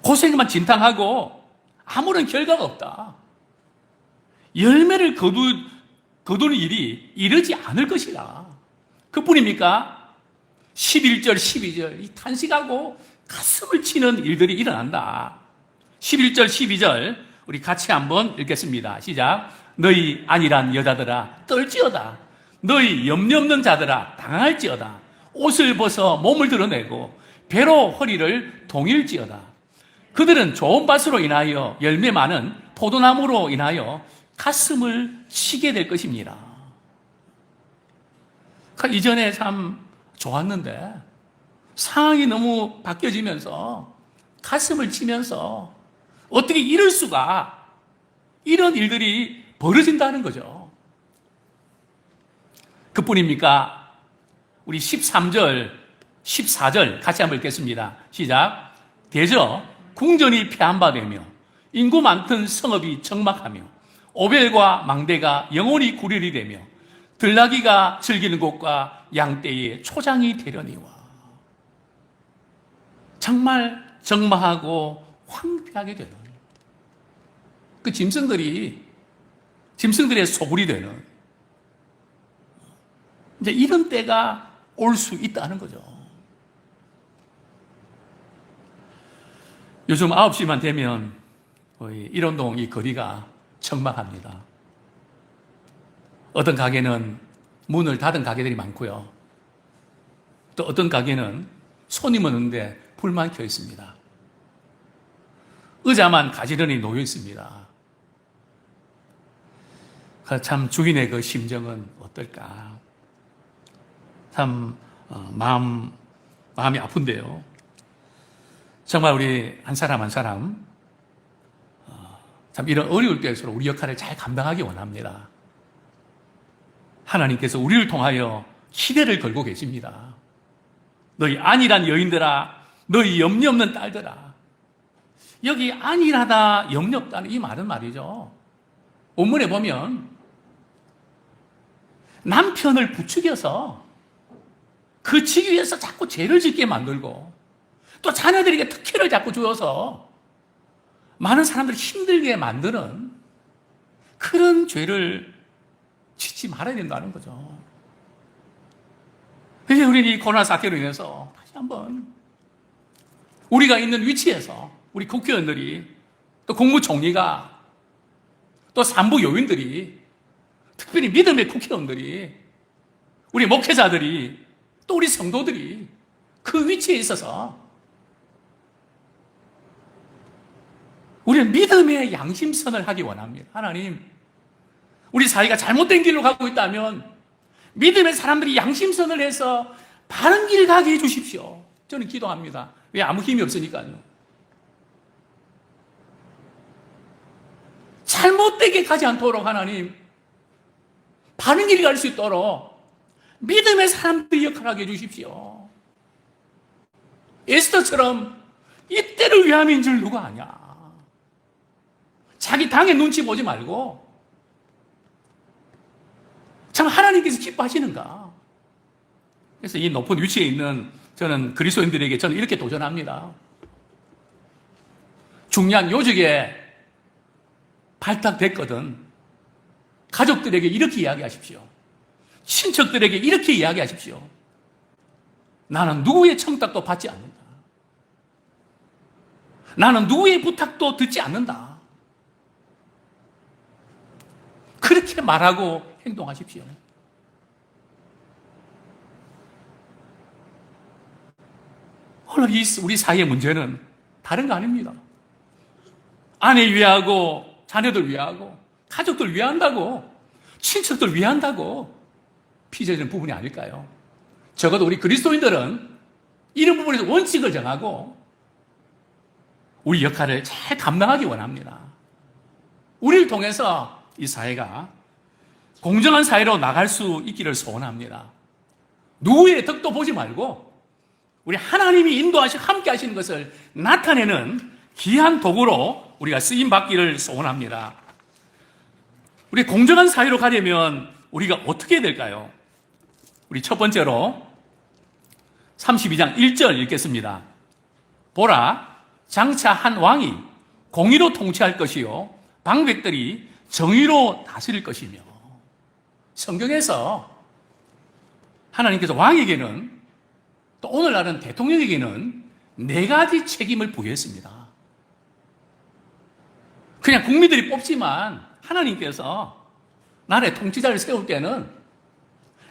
고생만 진탕하고 아무런 결과가 없다. 열매를 거두는 일이 이르지 않을 것이다. 그뿐입니까? 11절, 12절 이 탄식하고 가슴을 치는 일들이 일어난다. 11절, 12절 우리 같이 한번 읽겠습니다. 시작. 너희 안일한 여자들아 떨지어다. 너희 염려 없는 자들아 당할지어다. 옷을 벗어 몸을 드러내고 배로 허리를 동일지어다. 그들은 좋은 밭으로 인하여 열매 많은 포도나무로 인하여 가슴을 치게 될 것입니다. 이전에 참 좋았는데 상황이 너무 바뀌어지면서 가슴을 치면서 어떻게 이럴 수가 이런 일들이 벌어진다는 거죠. 그뿐입니까? 우리 13절, 14절 같이 한번 읽겠습니다. 시작. 대저 궁전이 폐한바되며 인구 많던 성읍이 적막하며 오벨과 망대가 영원히 구렬이 되며 들나귀가 즐기는 곳과 양떼의 초장이 되려니와. 정말 적막하고 황폐하게 되는 그 짐승들의 소굴이 되는 이제 이런 때가 올 수 있다는 거죠. 요즘 9시만 되면 거의 일원동 이 거리가 적막합니다. 어떤 가게는 문을 닫은 가게들이 많고요. 또 어떤 가게는 손님 오는데 불만 켜 있습니다. 의자만 가지런히 놓여 있습니다. 참 주인의 그 심정은 어떨까? 참 마음이 아픈데요. 정말 우리 한 사람 한 사람 참 이런 어려울 때일수록 우리 역할을 잘 감당하기 원합니다. 하나님께서 우리를 통하여 시대를 걸고 계십니다. 너희 안일한 여인들아, 너희 염려 없는 딸들아. 여기 안일하다, 염려 없다는 이 말은 말이죠. 본문에 보면 남편을 부추겨서 그 지기 위해서 자꾸 죄를 짓게 만들고 또 자녀들에게 특혜를 자꾸 주어서 많은 사람들을 힘들게 만드는 그런 죄를 짓지 말아야 된다는 거죠. 그래서 우리는 이 코로나 사태로 인해서 다시 한번 우리가 있는 위치에서 우리 국회의원들이 또 국무총리가 또 산부 요인들이 특별히 믿음의 국회의원들이 우리 목회자들이 또 우리 성도들이 그 위치에 있어서 우리는 믿음의 양심선을 하기 원합니다. 하나님, 우리 사회가 잘못된 길로 가고 있다면 믿음의 사람들이 양심선을 해서 바른 길 가게 해주십시오. 저는 기도합니다. 왜? 아무 힘이 없으니까요. 잘못되게 가지 않도록 하나님 바른 길 갈 수 있도록 믿음의 사람들이 역할하게 해주십시오. 에스더처럼 이때를 위함인 줄 누가 아냐. 자기 당의 눈치 보지 말고 참 하나님께서 기뻐하시는가. 그래서 이 높은 위치에 있는 저는 그리스도인들에게 저는 이렇게 도전합니다. 중요한 요직에 발탁됐거든 가족들에게 이렇게 이야기하십시오. 친척들에게 이렇게 이야기하십시오. 나는 누구의 청탁도 받지 않는다. 나는 누구의 부탁도 듣지 않는다. 그렇게 말하고 행동하십시오. 오늘 우리 사회의 문제는 다른 거 아닙니다. 아내 위하고 자녀들 위하고 가족들 위한다고 친척들 위한다고 피해지는 부분이 아닐까요? 적어도 우리 그리스도인들은 이런 부분에서 원칙을 정하고 우리 역할을 잘 감당하기 원합니다. 우리를 통해서 이 사회가 공정한 사회로 나갈 수 있기를 소원합니다. 누구의 덕도 보지 말고 우리 하나님이 인도하시고 함께 하시는 것을 나타내는 귀한 도구로 우리가 쓰임 받기를 소원합니다. 우리 공정한 사회로 가려면 우리가 어떻게 해야 될까요? 우리 첫 번째로 32장 1절 읽겠습니다. 보라, 장차 한 왕이 공의로 통치할 것이요 방백들이 정의로 다스릴 것이며. 성경에서 하나님께서 왕에게는 또 오늘날은 대통령에게는 4가지 책임을 부여했습니다. 그냥 국민들이 뽑지만 하나님께서 나라의 통치자를 세울 때는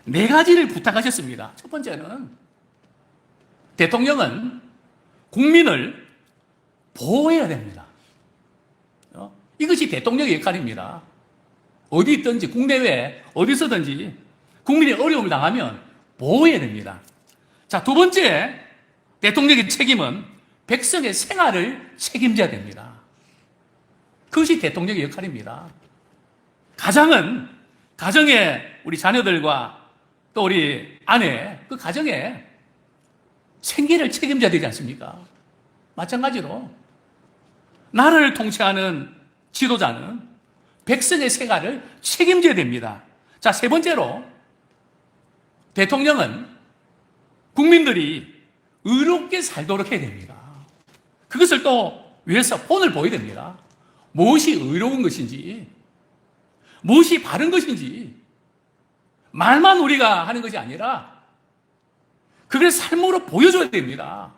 4가지를 부탁하셨습니다. 첫 번째는 대통령은 국민을 보호해야 됩니다. 이것이 대통령의 역할입니다. 어디 있든지 국내외 어디서든지 국민이 어려움을 당하면 보호해야 됩니다. 자, 두 번째 대통령의 책임은 백성의 생활을 책임져야 됩니다. 그것이 대통령의 역할입니다. 가장은 가정에 우리 자녀들과 또 우리 아내 그 가정에 생계를 책임져야 되지 않습니까? 마찬가지로 나라를 통치하는 지도자는 백성의 생활을 책임져야 됩니다. 자, 세 번째로 대통령은 국민들이 의롭게 살도록 해야 됩니다. 그것을 또 위해서 본을 보여야 됩니다. 무엇이 의로운 것인지, 무엇이 바른 것인지, 말만 우리가 하는 것이 아니라 그걸 삶으로 보여줘야 됩니다.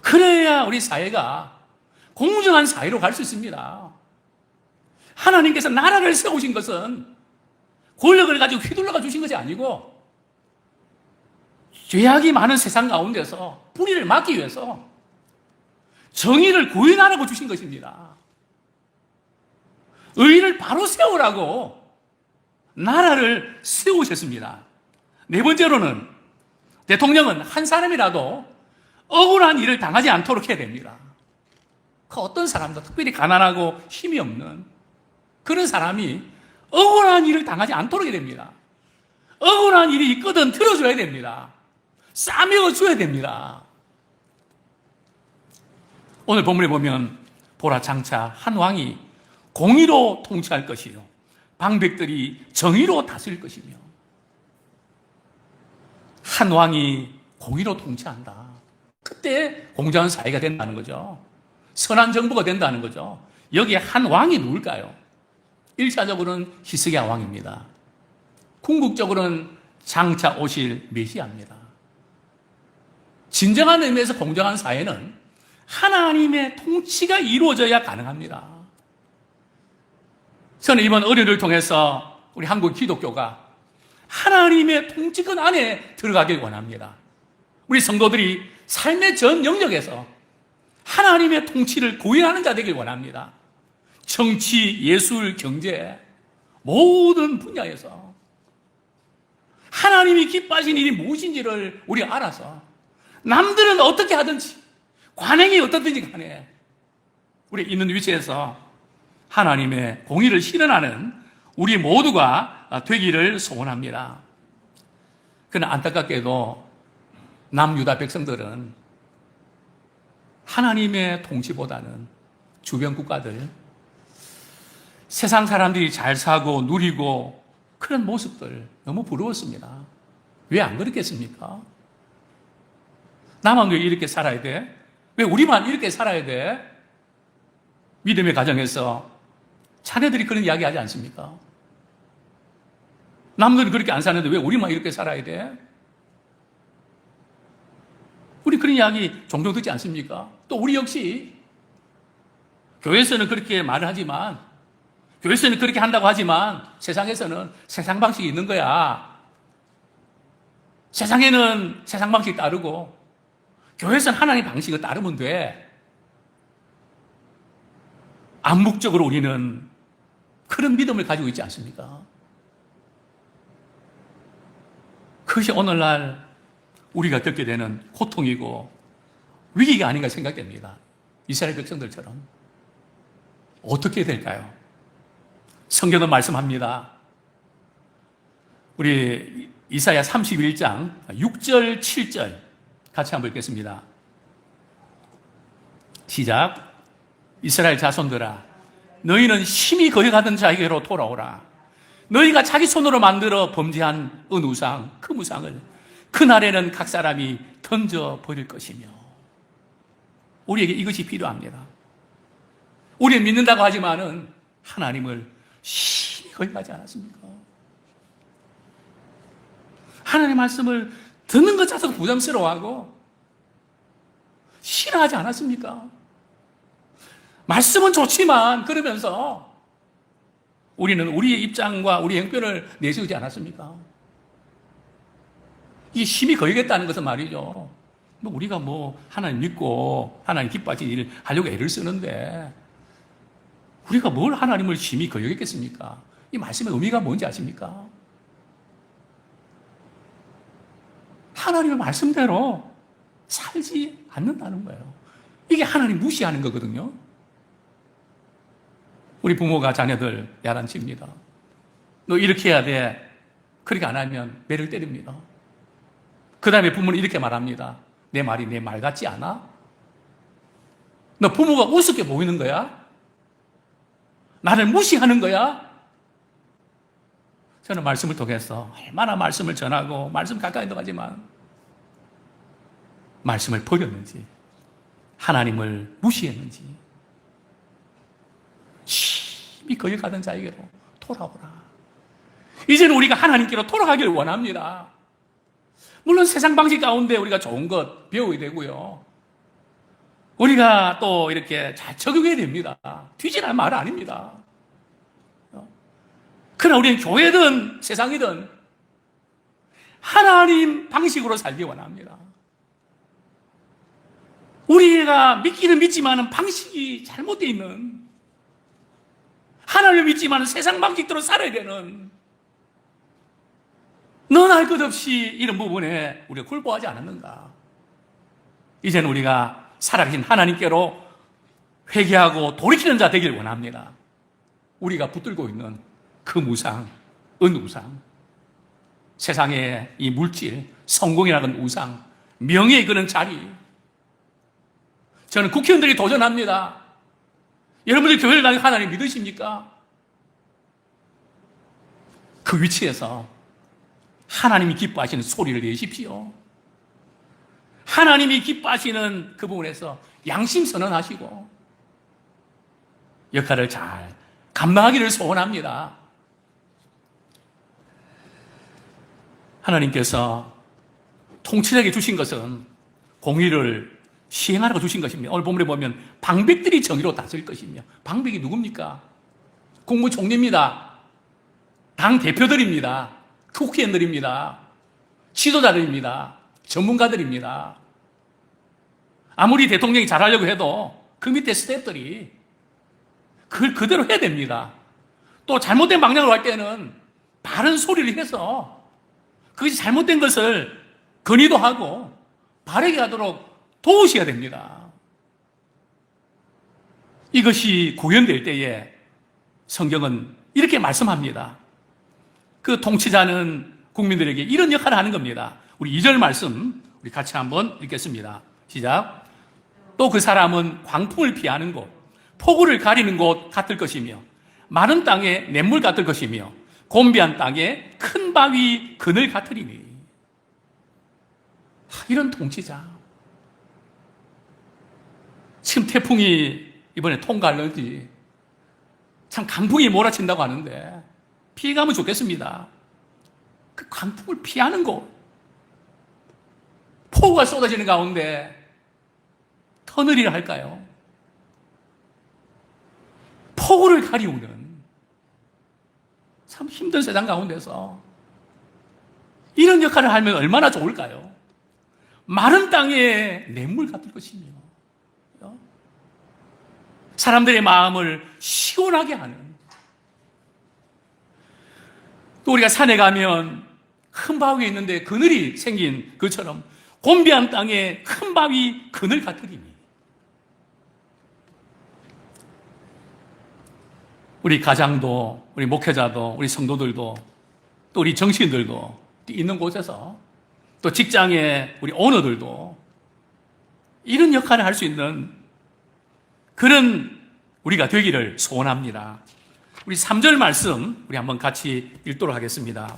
그래야 우리 사회가 공정한 사회로 갈 수 있습니다. 하나님께서 나라를 세우신 것은 권력을 가지고 휘둘러가 주신 것이 아니고 죄악이 많은 세상 가운데서 불의를 막기 위해서 정의를 구현하라고 주신 것입니다. 의를 바로 세우라고 나라를 세우셨습니다. 네 번째로는 대통령은 한 사람이라도 억울한 일을 당하지 않도록 해야 됩니다. 그 어떤 사람도 특별히 가난하고 힘이 없는 그런 사람이 억울한 일을 당하지 않도록 해야 됩니다. 억울한 일이 있거든 들어줘야 됩니다. 싸매어줘야 됩니다. 오늘 본문에 보면 보라, 장차 한 왕이 공의로 통치할 것이요 방백들이 정의로 다스릴 것이며. 한 왕이 공의로 통치한다. 그때 공정한 사회가 된다는 거죠. 선한 정부가 된다는 거죠. 여기에 한 왕이 누굴까요? 1차적으로는 히스기야 왕입니다. 궁극적으로는 장차 오실 메시아입니다. 진정한 의미에서 공정한 사회는 하나님의 통치가 이루어져야 가능합니다. 저는 이번 의뢰를 통해서 우리 한국 기독교가 하나님의 통치권 안에 들어가길 원합니다. 우리 성도들이 삶의 전 영역에서 하나님의 통치를 구현하는 자 되길 원합니다. 정치, 예술, 경제 모든 분야에서 하나님이 기뻐하신 일이 무엇인지를 우리가 알아서 남들은 어떻게 하든지 관행이 어떻든지 간에 우리 있는 위치에서 하나님의 공의를 실현하는 우리 모두가 되기를 소원합니다. 그러나 안타깝게도 남유다 백성들은 하나님의 통치보다는 주변 국가들, 세상 사람들이 잘 사고 누리고 그런 모습들 너무 부러웠습니다. 왜 안 그렇겠습니까? 나만 왜 이렇게 살아야 돼? 왜 우리만 이렇게 살아야 돼? 믿음의 가정에서 자녀들이 그런 이야기 하지 않습니까? 남들은 그렇게 안 사는데 왜 우리만 이렇게 살아야 돼? 우리 그런 이야기 종종 듣지 않습니까? 또 우리 역시 교회에서는 그렇게 말을 하지만, 교회에서는 그렇게 한다고 하지만 세상에서는 세상 방식이 있는 거야. 세상에는 세상 방식 따르고 교회에서는 하나님 방식을 따르면 돼. 암묵적으로 우리는 그런 믿음을 가지고 있지 않습니까? 그것이 오늘날 우리가 겪게 되는 고통이고 위기가 아닌가 생각됩니다. 이스라엘 백성들처럼. 어떻게 해야 될까요? 성경은 말씀합니다. 우리 이사야 31장 6절 7절 같이 한번 읽겠습니다. 시작. 이스라엘 자손들아, 너희는 심히 거역하던 자에게로 돌아오라. 너희가 자기 손으로 만들어 범죄한 은우상, 그 무상을 그날에는 각 사람이 던져버릴 것이며. 우리에게 이것이 필요합니다. 우리는 믿는다고 하지만은 하나님을 심히 거역하지 않았습니까? 하나님의 말씀을 듣는 것 자체도 부담스러워하고 싫어하지 않았습니까? 말씀은 좋지만 그러면서 우리는 우리의 입장과 우리의 형편을 내세우지 않았습니까? 이게 심히 거역했다는 것은 말이죠. 우리가 하나님 믿고 하나님 기뻐하시는 일을 하려고 애를 쓰는데 우리가 뭘 하나님을 심히 거역했겠습니까? 이 말씀의 의미가 뭔지 아십니까? 하나님의 말씀대로 살지 않는다는 거예요. 이게 하나님 무시하는 거거든요. 우리 부모가 자녀들 야단칩니다. 너 이렇게 해야 돼. 그렇게 안 하면 매를 때립니다. 그 다음에 부모는 이렇게 말합니다. 내 말이 내 말 같지 않아? 너 부모가 우습게 보이는 거야? 나를 무시하는 거야? 저는 말씀을 통해서 얼마나 말씀을 전하고 말씀 가까이 들어가지만 말씀을 버렸는지 하나님을 무시했는지 심히 거역하던 자에게로 돌아오라. 이제는 우리가 하나님께로 돌아가기를 원합니다. 물론 세상 방식 가운데 우리가 좋은 것 배워야 되고요. 우리가 또 이렇게 잘 적용해야 됩니다. 뒤지라는 말은 아닙니다. 그러나 우리는 교회든 세상이든 하나님 방식으로 살기 원합니다. 우리가 믿기는 믿지만 방식이 잘못되어 있는, 하나님을 믿지만 세상 방식대로 살아야 되는, 넌 할 것 없이 이런 부분에 우리가 굴복하지 않았는가? 이제는 우리가 살아계신 하나님께로 회개하고 돌이키는 자 되길 원합니다. 우리가 붙들고 있는 그 무상, 은우상, 세상의 이 물질, 성공이라는 우상, 명예의 그런 자리, 저는 국회의원들이 도전합니다. 여러분들 교회를 다니고 하나님 믿으십니까? 그 위치에서 하나님이 기뻐하시는 소리를 내십시오. 하나님이 기뻐하시는 그 부분에서 양심 선언하시고 역할을 잘 감당하기를 소원합니다. 하나님께서 통치자에게 주신 것은 공의를 시행하라고 주신 것입니다. 오늘 본문에 보면 방백들이 정의로 다스릴 것이며, 방백이 누굽니까? 국무총리입니다. 당 대표들입니다. 국회의원들입니다. 지도자들입니다. 전문가들입니다. 아무리 대통령이 잘하려고 해도 그 밑에 스태프들이 그걸 그대로 해야 됩니다. 또 잘못된 방향으로 갈 때는 바른 소리를 해서 그것이 잘못된 것을 건의도 하고 바르게 하도록 도우셔야 됩니다. 이것이 구현될 때에 성경은 이렇게 말씀합니다. 그 통치자는 국민들에게 이런 역할을 하는 겁니다. 우리 2절 말씀 우리 같이 한번 읽겠습니다. 시작. 또 그 사람은 광풍을 피하는 곳, 폭우를 가리는 곳 같을 것이며, 마른 땅에 냇물 같을 것이며, 곤비한 땅에 큰 바위 그늘 같으리니. 이런 통치자. 지금 태풍이 이번에 통과할런지 참 강풍이 몰아친다고 하는데 피해가면 좋겠습니다. 그 강풍을 피하는 곳, 폭우가 쏟아지는 가운데 터널이라 할까요? 폭우를 가리우는 참 힘든 세상 가운데서 이런 역할을 하면 얼마나 좋을까요? 마른 땅에 냇물 같을 것이며 사람들의 마음을 시원하게 하는, 또 우리가 산에 가면 큰 바위가 있는데 그늘이 생긴 것처럼 곤비한 땅에 큰 바위 그늘 같으리니. 우리 가장도, 우리 목회자도, 우리 성도들도, 또 우리 정치인들도 있는 곳에서 또 직장의 우리 오너들도 이런 역할을 할 수 있는 그런 우리가 되기를 소원합니다. 우리 3절 말씀 우리 한번 같이 읽도록 하겠습니다.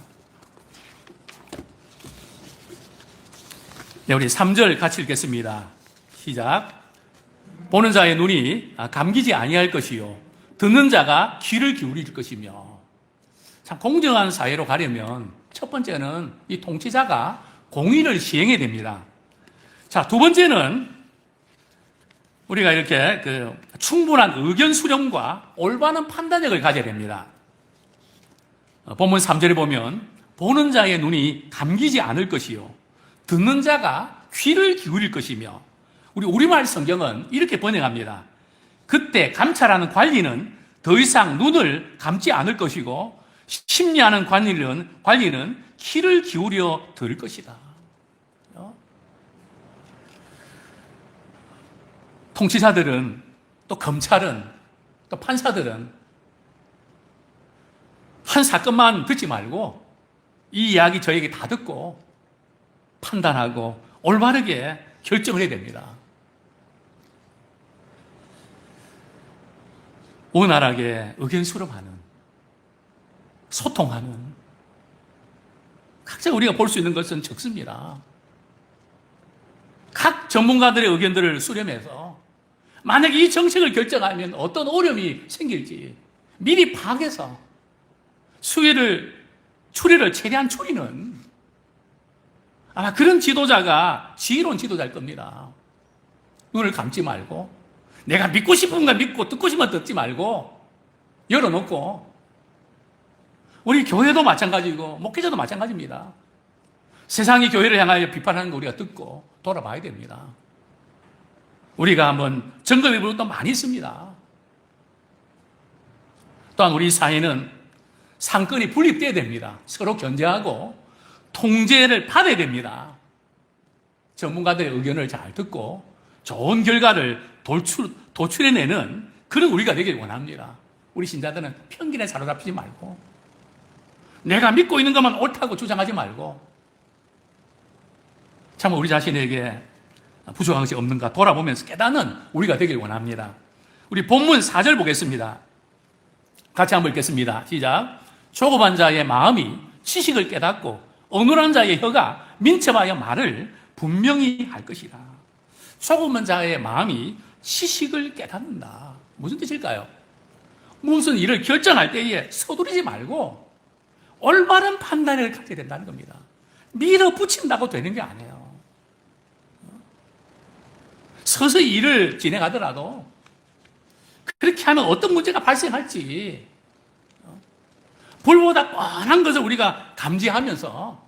네, 우리 3절 같이 읽겠습니다. 시작. 보는 자의 눈이 감기지 아니할 것이요 듣는 자가 귀를 기울일 것이며. 참 공정한 사회로 가려면 첫 번째는 이 통치자가 공의를 시행해야 됩니다. 자, 두 번째는 우리가 이렇게 충분한 의견 수렴과 올바른 판단력을 가져야 됩니다. 본문 3절에 보면 보는 자의 눈이 감기지 않을 것이요 듣는 자가 귀를 기울일 것이며, 우리 우리말 성경은 이렇게 번역합니다. 그때 감찰하는 관리는 더 이상 눈을 감지 않을 것이고 심리하는 관리는 귀를 기울여 들을 것이다. 통치자들은 또 검찰은 또 판사들은 한 사건만 듣지 말고 이 이야기 저 얘기 다 듣고 판단하고 올바르게 결정을 해야 됩니다. 원활하게 의견 수렴하는, 소통하는, 각자 우리가 볼 수 있는 것은 적습니다. 각 전문가들의 의견들을 수렴해서 만약에 이 정책을 결정하면 어떤 어려움이 생길지 미리 파악해서 추리를 최대한 추리는 아마 그런 지도자가 지혜로운 지도자일 겁니다. 눈을 감지 말고 내가 믿고 싶은 거 믿고 듣고 싶은 거 듣지 말고 열어놓고, 우리 교회도 마찬가지고 목회자도 마찬가지입니다. 세상이 교회를 향하여 비판하는 거 우리가 듣고 돌아봐야 됩니다. 우리가 한번 점검해 볼 것도 많이 있습니다. 또한 우리 사회는 상권이 분립돼야 됩니다. 서로 견제하고 통제를 받아야 됩니다. 전문가들의 의견을 잘 듣고 좋은 결과를 도출해내는 그런 우리가 되길 원합니다. 우리 신자들은 편견에 사로잡히지 말고 내가 믿고 있는 것만 옳다고 주장하지 말고 참 우리 자신에게 부족한 것이 없는가 돌아보면서 깨닫는 우리가 되길 원합니다. 우리 본문 4절 보겠습니다. 같이 한번 읽겠습니다. 시작. 조급한 자의 마음이 지식을 깨닫고 어눌한 자의 혀가 민첩하여 말을 분명히 할 것이다. 조급한 자의 마음이 지식을 깨닫는다. 무슨 뜻일까요? 무슨 일을 결정할 때에 서두르지 말고 올바른 판단을 가져야 된다는 겁니다. 밀어붙인다고 되는 게 아니에요. 서서히 일을 진행하더라도 그렇게 하면 어떤 문제가 발생할지 불보다 뻔한 것을 우리가 감지하면서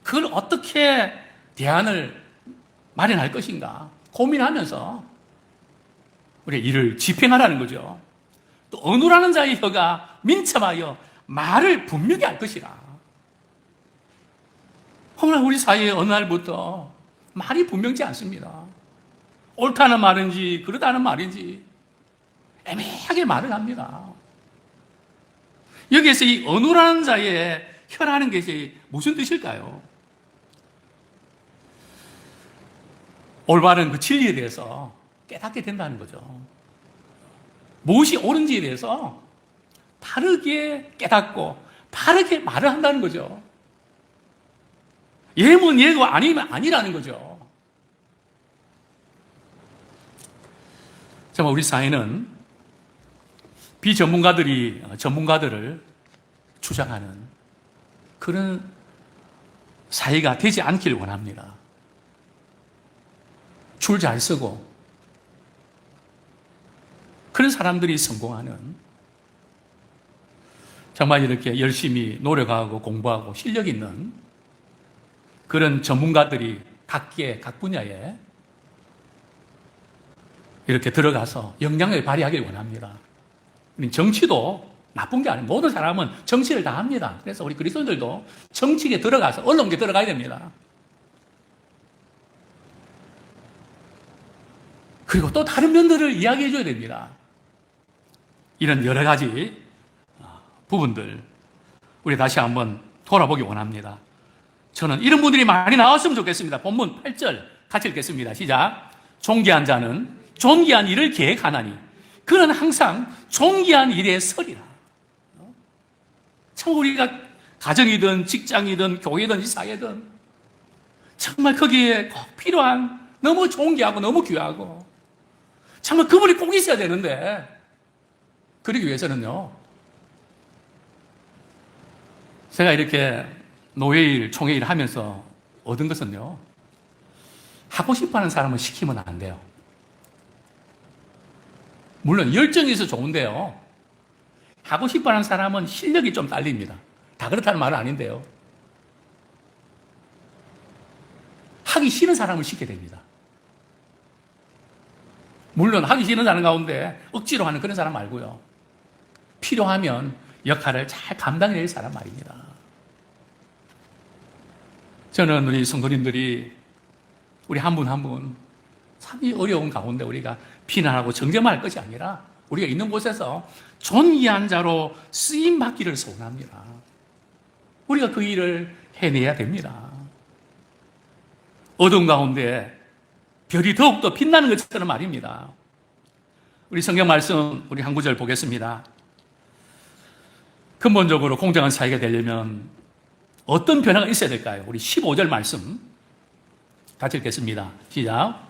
그걸 어떻게 대안을 마련할 것인가 고민하면서 우리가 일을 집행하라는 거죠. 또 어눌하는 자의 혀가 민첩하여 말을 분명히 할 것이라. 허무나 우리 사이에 어느 날부터 말이 분명치 않습니다. 옳다는 말인지 그러다는 말인지 애매하게 말을 합니다. 여기에서 이 어눌한 자의 혀라는 것이 무슨 뜻일까요? 올바른 그 진리에 대해서 깨닫게 된다는 거죠. 무엇이 옳은지에 대해서 바르게 깨닫고 바르게 말을 한다는 거죠. 예면 예고 아니면 아니라는 거죠. 정말 우리 사회는 비전문가들이 전문가들을 주장하는 그런 사회가 되지 않기를 원합니다. 줄 잘 서고 그런 사람들이 성공하는, 정말 이렇게 열심히 노력하고 공부하고 실력 있는 그런 전문가들이 각 분야에 이렇게 들어가서 영향력을 발휘하길 원합니다. 정치도 나쁜 게 아니에요. 모든 사람은 정치를 다 합니다. 그래서 우리 그리스도인들도 정치에 들어가서 언론에 들어가야 됩니다. 그리고 또 다른 면들을 이야기해 줘야 됩니다. 이런 여러 가지 부분들 우리 다시 한번 돌아보기 원합니다. 저는 이런 분들이 많이 나왔으면 좋겠습니다. 본문 8절 같이 읽겠습니다. 시작. 존귀한 자는 존귀한 일을 계획하나니 그는 항상 존귀한 일에 서리라. 참 우리가 가정이든 직장이든 교회든 사회든 정말 거기에 꼭 필요한 너무 존귀하고 너무 귀하고 정말 그분이 꼭 있어야 되는데 그러기 위해서는요, 제가 이렇게 노예일, 총회일 하면서 얻은 것은요, 하고 싶어 하는 사람은 시키면 안 돼요. 물론 열정이 있어 좋은데요, 하고 싶어 하는 사람은 실력이 좀 딸립니다. 다 그렇다는 말은 아닌데요. 하기 싫은 사람을 시켜야 됩니다. 물론 하기 싫은 사람 가운데 억지로 하는 그런 사람 말고요. 필요하면 역할을 잘 감당해낼 사람 말입니다. 저는 우리 성도님들이 우리 한 분 한 분 참 이 어려운 가운데 우리가 비난하고 정죄할 것이 아니라 우리가 있는 곳에서 존귀한 자로 쓰임받기를 소원합니다. 우리가 그 일을 해내야 됩니다. 어두운 가운데 별이 더욱더 빛나는 것처럼 말입니다. 우리 성경 말씀 우리 한 구절 보겠습니다. 근본적으로 공정한 사회가 되려면 어떤 변화가 있어야 될까요? 우리 15절 말씀 같이 읽겠습니다. 시작.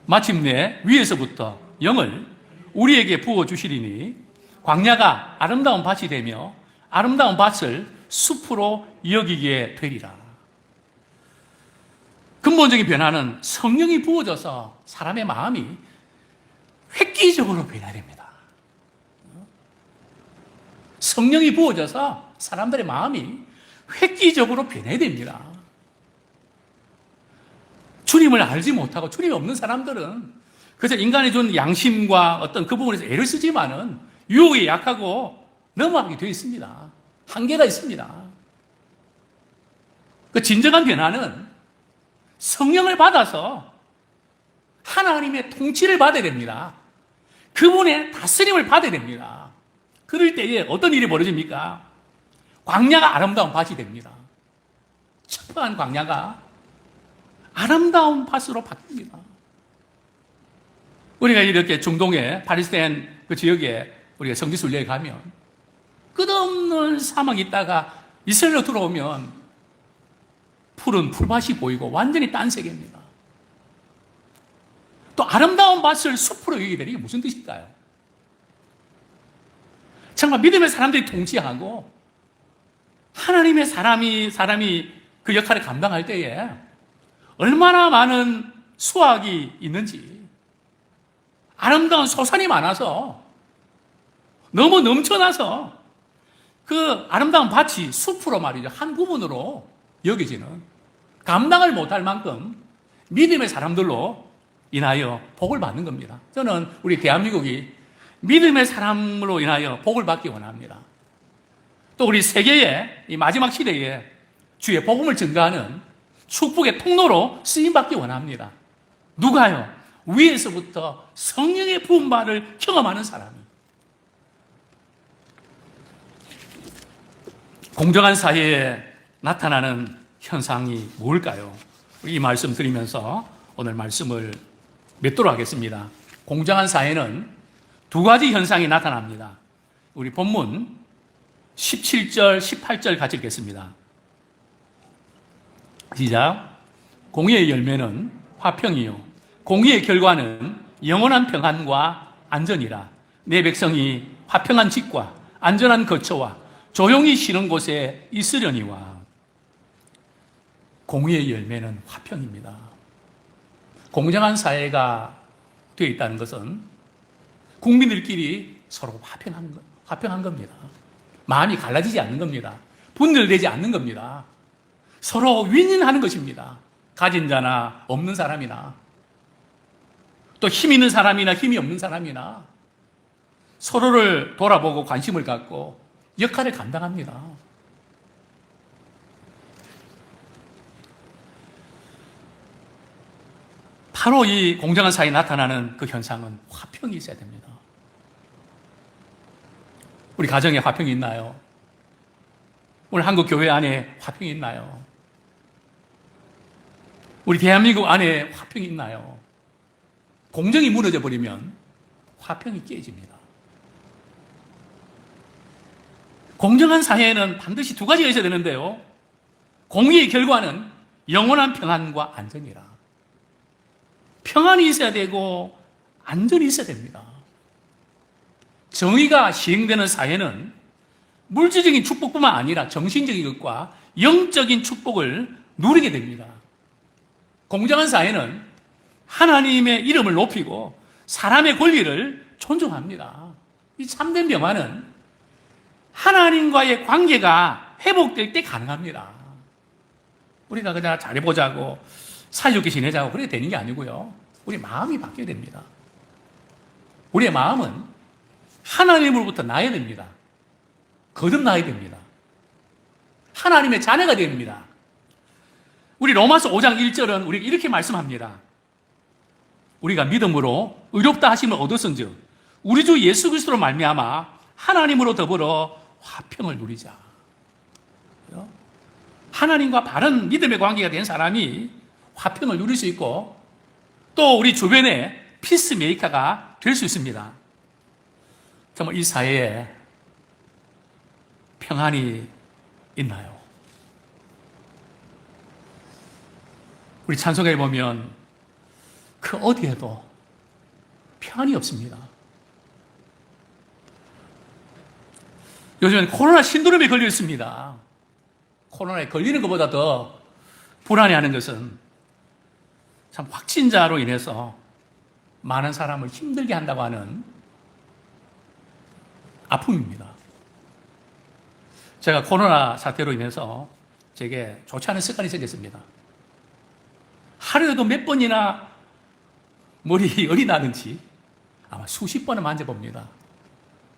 마침내 위에서부터 영을 우리에게 부어주시리니 광야가 아름다운 밭이 되며 아름다운 밭을 숲으로 여기게 되리라. 근본적인 변화는 성령이 부어져서 사람의 마음이 획기적으로 변해야 됩니다. 성령이 부어져서 사람들의 마음이 획기적으로 변해야 됩니다. 주님을 알지 못하고 주님이 없는 사람들은 그래서 인간이 준 양심과 어떤 그 부분에서 애를 쓰지만은 유혹에 약하고 넘어가게 되어 있습니다. 한계가 있습니다. 그 진정한 변화는 성령을 받아서 하나님의 통치를 받아야 됩니다. 그분의 다스림을 받아야 됩니다. 그럴 때에 어떤 일이 벌어집니까? 광야가 아름다운 밭이 됩니다. 첩한 광야가 아름다운 밭으로 바뀝니다. 우리가 이렇게 중동의 팔레스타인 그 지역에 우리가 성지순례에 가면 끝없는 사막이 있다가 이스라엘로 들어오면 푸른 풀밭이 보이고 완전히 딴 세계입니다. 또 아름다운 밭을 숲으로 여기게 되는 게 무슨 뜻일까요? 정말 믿음의 사람들이 통치하고 하나님의 사람이 그 역할을 감당할 때에 얼마나 많은 수확이 있는지, 아름다운 소산이 많아서 너무 넘쳐나서 그 아름다운 밭이 숲으로 말이죠, 한 부분으로 여겨지는, 감당을 못할 만큼 믿음의 사람들로 인하여 복을 받는 겁니다. 저는 우리 대한민국이 믿음의 사람으로 인하여 복을 받기 원합니다. 또 우리 세계의 이 마지막 시대에 주의 복음을 증가하는 축복의 통로로 쓰임받기 원합니다. 누가요? 위에서부터 성령의 부음바를 경험하는 사람이. 공정한 사회에 나타나는 현상이 뭘까요? 이 말씀 드리면서 오늘 말씀을 맺도록 하겠습니다. 공정한 사회는 두 가지 현상이 나타납니다. 우리 본문 17절, 18절 같이 읽겠습니다. 시작. 공의의 열매는 화평이요 공의의 결과는 영원한 평안과 안전이라. 내 백성이 화평한 집과 안전한 거처와 조용히 쉬는 곳에 있으려니와. 공의의 열매는 화평입니다. 공정한 사회가 되어 있다는 것은 국민들끼리 서로 화평한 겁니다. 마음이 갈라지지 않는 겁니다. 분열되지 않는 겁니다. 서로 윈윈하는 것입니다. 가진 자나 없는 사람이나 또 힘 있는 사람이나 힘이 없는 사람이나 서로를 돌아보고 관심을 갖고 역할을 감당합니다. 바로 이 공정한 사회에 나타나는 그 현상은 화평이 있어야 됩니다. 우리 가정에 화평이 있나요? 오늘 한국 교회 안에 화평이 있나요? 우리 대한민국 안에 화평이 있나요? 공정이 무너져 버리면 화평이 깨집니다. 공정한 사회에는 반드시 두 가지가 있어야 되는데요. 공의의 결과는 영원한 평안과 안전이라. 평안이 있어야 되고 안전이 있어야 됩니다. 정의가 시행되는 사회는 물질적인 축복뿐만 아니라 정신적인 것과 영적인 축복을 누리게 됩니다. 공정한 사회는 하나님의 이름을 높이고 사람의 권리를 존중합니다. 이 참된 평안은 하나님과의 관계가 회복될 때 가능합니다. 우리가 그냥 잘해보자고 사이좋게 지내자고 그렇게 되는 게 아니고요. 우리 마음이 바뀌어야 됩니다. 우리의 마음은 하나님으로부터 나야 됩니다. 거듭나야 됩니다. 하나님의 자녀가 됩니다. 우리 로마서 5장 1절은 우리가 이렇게 말씀합니다. 우리가 믿음으로 의롭다 하심을 얻었은즉 우리 주 예수 그리스도로 말미암아 하나님으로 더불어 화평을 누리자. 하나님과 바른 믿음의 관계가 된 사람이 화평을 누릴 수 있고 또 우리 주변에 피스메이커가 될 수 있습니다. 정말 이 사회에 평안이 있나요? 우리 찬송가에 보면 그 어디에도 평안이 없습니다. 요즘엔 코로나 신드롬에 걸려 있습니다. 코로나에 걸리는 것보다 더 불안해하는 것은 참 확진자로 인해서 많은 사람을 힘들게 한다고 하는 아픔입니다. 제가 코로나 사태로 인해서 제게 좋지 않은 습관이 생겼습니다. 하루에도 몇 번이나 머리 열이 나는지 아마 수십 번은 만져봅니다.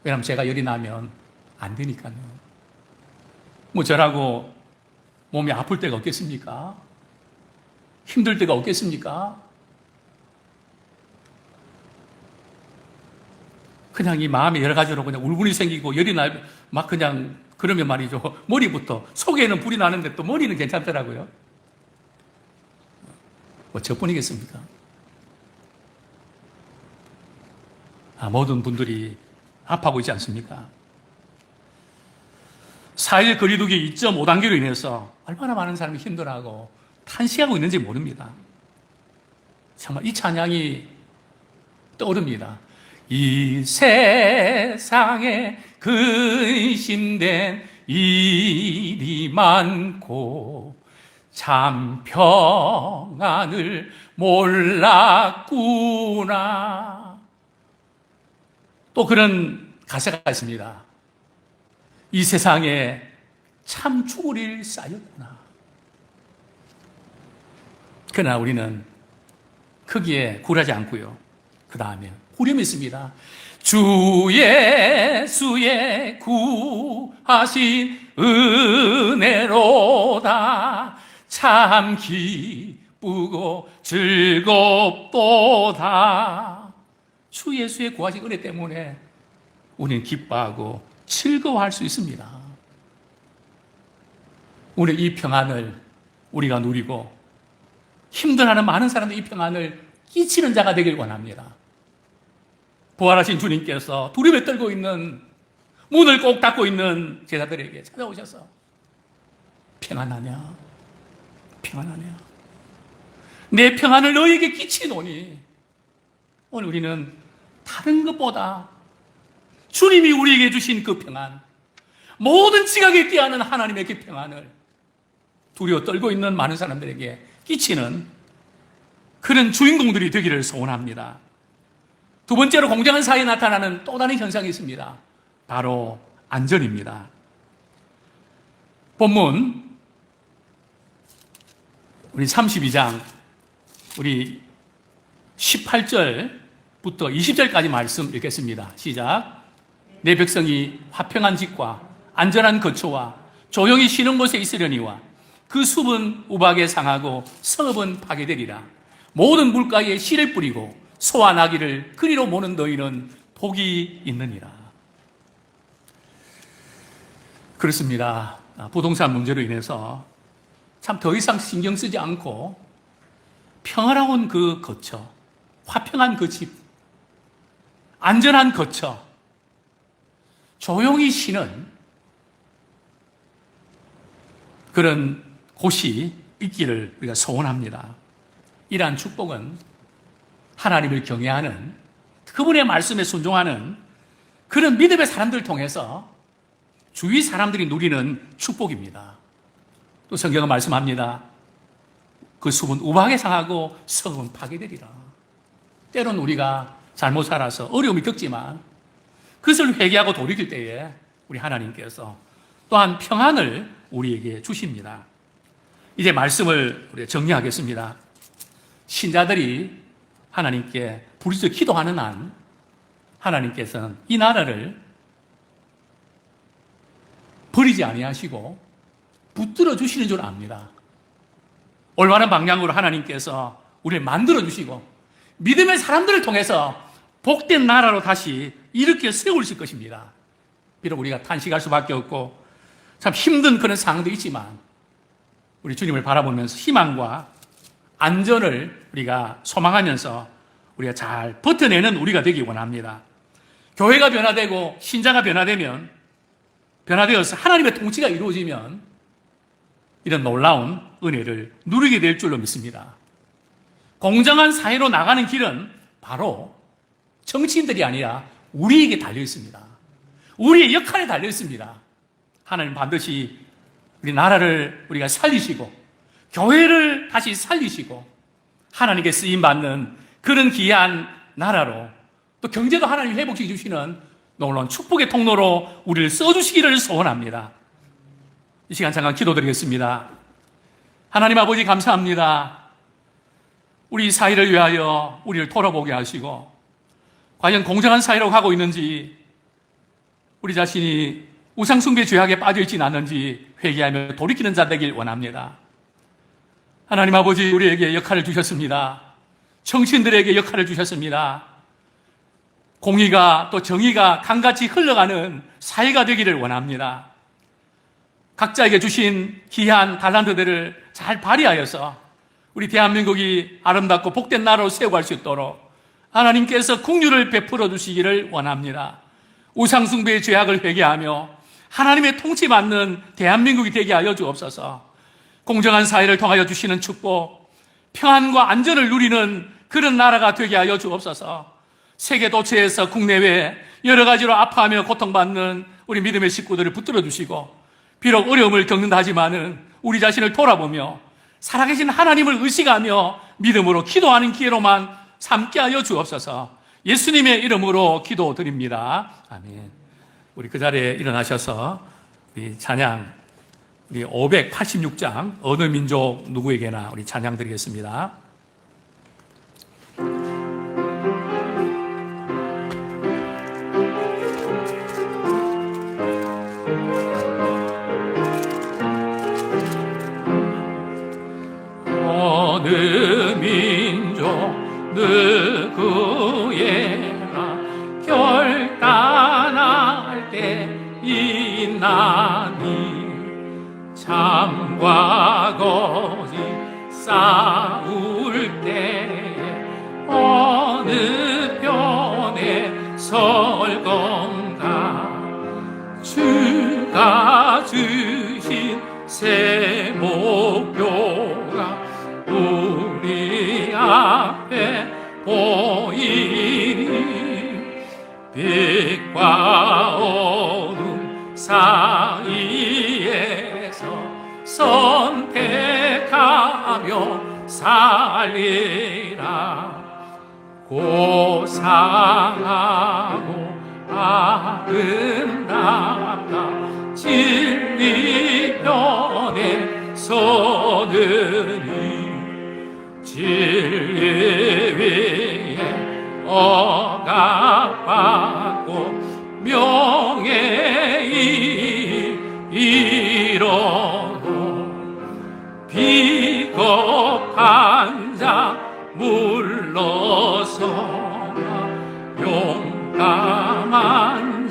왜냐하면 제가 열이 나면 안 되니까요. 뭐 저라고 몸이 아플 때가 없겠습니까? 힘들 때가 없겠습니까? 그냥 이 마음에 여러 가지로 그냥 울분이 생기고 열이 막 그냥 그러면 말이죠. 머리부터 속에는 불이 나는데 또 머리는 괜찮더라고요. 뭐 저뿐이겠습니까? 모든 분들이 아파하고 있지 않습니까? 4일 거리두기 2.5단계로 인해서 얼마나 많은 사람이 힘들어하고 탄식하고 있는지 모릅니다. 정말 이 찬양이 떠오릅니다. 이 세상에 근심된 일이 많고 참 평안을 몰랐구나. 또 그런 가사가 있습니다. 이 세상에 참 죽을 일 쌓였구나. 그러나 우리는 거기에 굴하지 않고요. 그 다음에 후렴이 있습니다. 주 예수의 구하신 은혜로다 참 기쁘고 즐겁도다. 주 예수의 구하신 은혜 때문에 우리는 기뻐하고 즐거워할 수 있습니다. 오늘 이 평안을 우리가 누리고 힘들어하는 많은 사람들 이 평안을 끼치는 자가 되길 원합니다. 부활하신 주님께서 두려움에 떨고 있는 문을 꼭 닫고 있는 제자들에게 찾아오셔서 평안하냐? 평안하냐? 내 평안을 너에게 끼치노니. 오늘 우리는 다른 것보다 주님이 우리에게 주신 그 평안, 모든 지각에 뛰어하는 하나님의 그 평안을 두려워 떨고 있는 많은 사람들에게 끼치는 그런 주인공들이 되기를 소원합니다. 두 번째로 공정한 사회에 나타나는 또 다른 현상이 있습니다. 바로 안전입니다. 본문 우리 32장 우리 18절부터 20절까지 말씀 읽겠습니다. 시작. 내 백성이 화평한 집과 안전한 거처와 조용히 쉬는 곳에 있으려니와 그 숲은 우박에 상하고 성읍은 파괴되리라. 모든 물가에 씨를 뿌리고 소와 나귀를 그리로 모는 너희는 복이 있느니라. 그렇습니다. 부동산 문제로 인해서 참 더 이상 신경 쓰지 않고 평화로운 그 거처, 화평한 그 집, 안전한 거처, 조용히 쉬는 그런 곳이 있기를 우리가 소원합니다. 이러한 축복은 하나님을 경외하는, 그분의 말씀에 순종하는 그런 믿음의 사람들을 통해서 주위 사람들이 누리는 축복입니다. 또 성경은 말씀합니다. 그 숲은 우박에 상하고 성은 파괴되리라. 때론 우리가 잘못 살아서 어려움이 겪지만 그것을 회개하고 돌이킬 때에 우리 하나님께서 또한 평안을 우리에게 주십니다. 이제 말씀을 우리가 정리하겠습니다. 신자들이 하나님께 부르짖어 기도하는 한 하나님께서는 이 나라를 버리지 아니하시고 붙들어 주시는 줄 압니다. 올바른 방향으로 하나님께서 우리를 만들어 주시고 믿음의 사람들을 통해서 복된 나라로 다시 일으켜 세우실 것입니다. 비록 우리가 탄식할 수밖에 없고 참 힘든 그런 상황도 있지만 우리 주님을 바라보면서 희망과 안전을 우리가 소망하면서 우리가 잘 버텨내는 우리가 되기 원합니다. 교회가 변화되고 신자가 변화되어서 하나님의 통치가 이루어지면 이런 놀라운 은혜를 누리게 될 줄로 믿습니다. 공정한 사회로 나가는 길은 바로 정치인들이 아니라 우리에게 달려 있습니다. 우리의 역할에 달려 있습니다. 하나님 반드시 우리 나라를 우리가 살리시고 교회를 다시 살리시고 하나님께 쓰임받는 그런 귀한 나라로 또 경제도 하나님 회복시켜 주시는 놀라운 축복의 통로로 우리를 써주시기를 소원합니다. 이 시간 잠깐 기도드리겠습니다. 하나님 아버지 감사합니다. 우리 사회를 위하여 우리를 돌아보게 하시고 과연 공정한 사회로 가고 있는지 우리 자신이 우상숭배 죄악에 빠져있지는 않는지 회개하며 돌이키는 자 되길 원합니다. 하나님 아버지 우리에게 역할을 주셨습니다. 정치인들에게 역할을 주셨습니다. 공의가 또 정의가 강같이 흘러가는 사회가 되기를 원합니다. 각자에게 주신 귀한 달란트들을 잘 발휘하여서 우리 대한민국이 아름답고 복된 나라로 세워갈 수 있도록 하나님께서 긍휼을 베풀어 주시기를 원합니다. 우상숭배의 죄악을 회개하며 하나님의 통치받는 대한민국이 되게 하여 주옵소서. 공정한 사회를 통하여 주시는 축복, 평안과 안전을 누리는 그런 나라가 되게 하여 주옵소서. 세계 도처에서 국내외 여러 가지로 아파하며 고통받는 우리 믿음의 식구들을 붙들어 주시고 비록 어려움을 겪는다 하지만은 우리 자신을 돌아보며 살아계신 하나님을 의식하며 믿음으로 기도하는 기회로만 삼게 하여 주옵소서. 예수님의 이름으로 기도드립니다. 아멘. 우리 그 자리에 일어나셔서 우리 찬양, 우리 586장 어느 민족 누구에게나 우리 찬양 드리겠습니다. 어느 민족 누구에나 결단할 때 있나니 참과 거짓 싸울 때에 어느 편에 설 건가. 주가 주신 새 목표가 우리 앞에 보이니 빛과 어둠 사이에서 선택하며 살리라. 고상하고 아름답다 진리 편에 서느니 진리 위에 억압받고 명예히 이뤄도 비겁한 자 물러서라. 용감한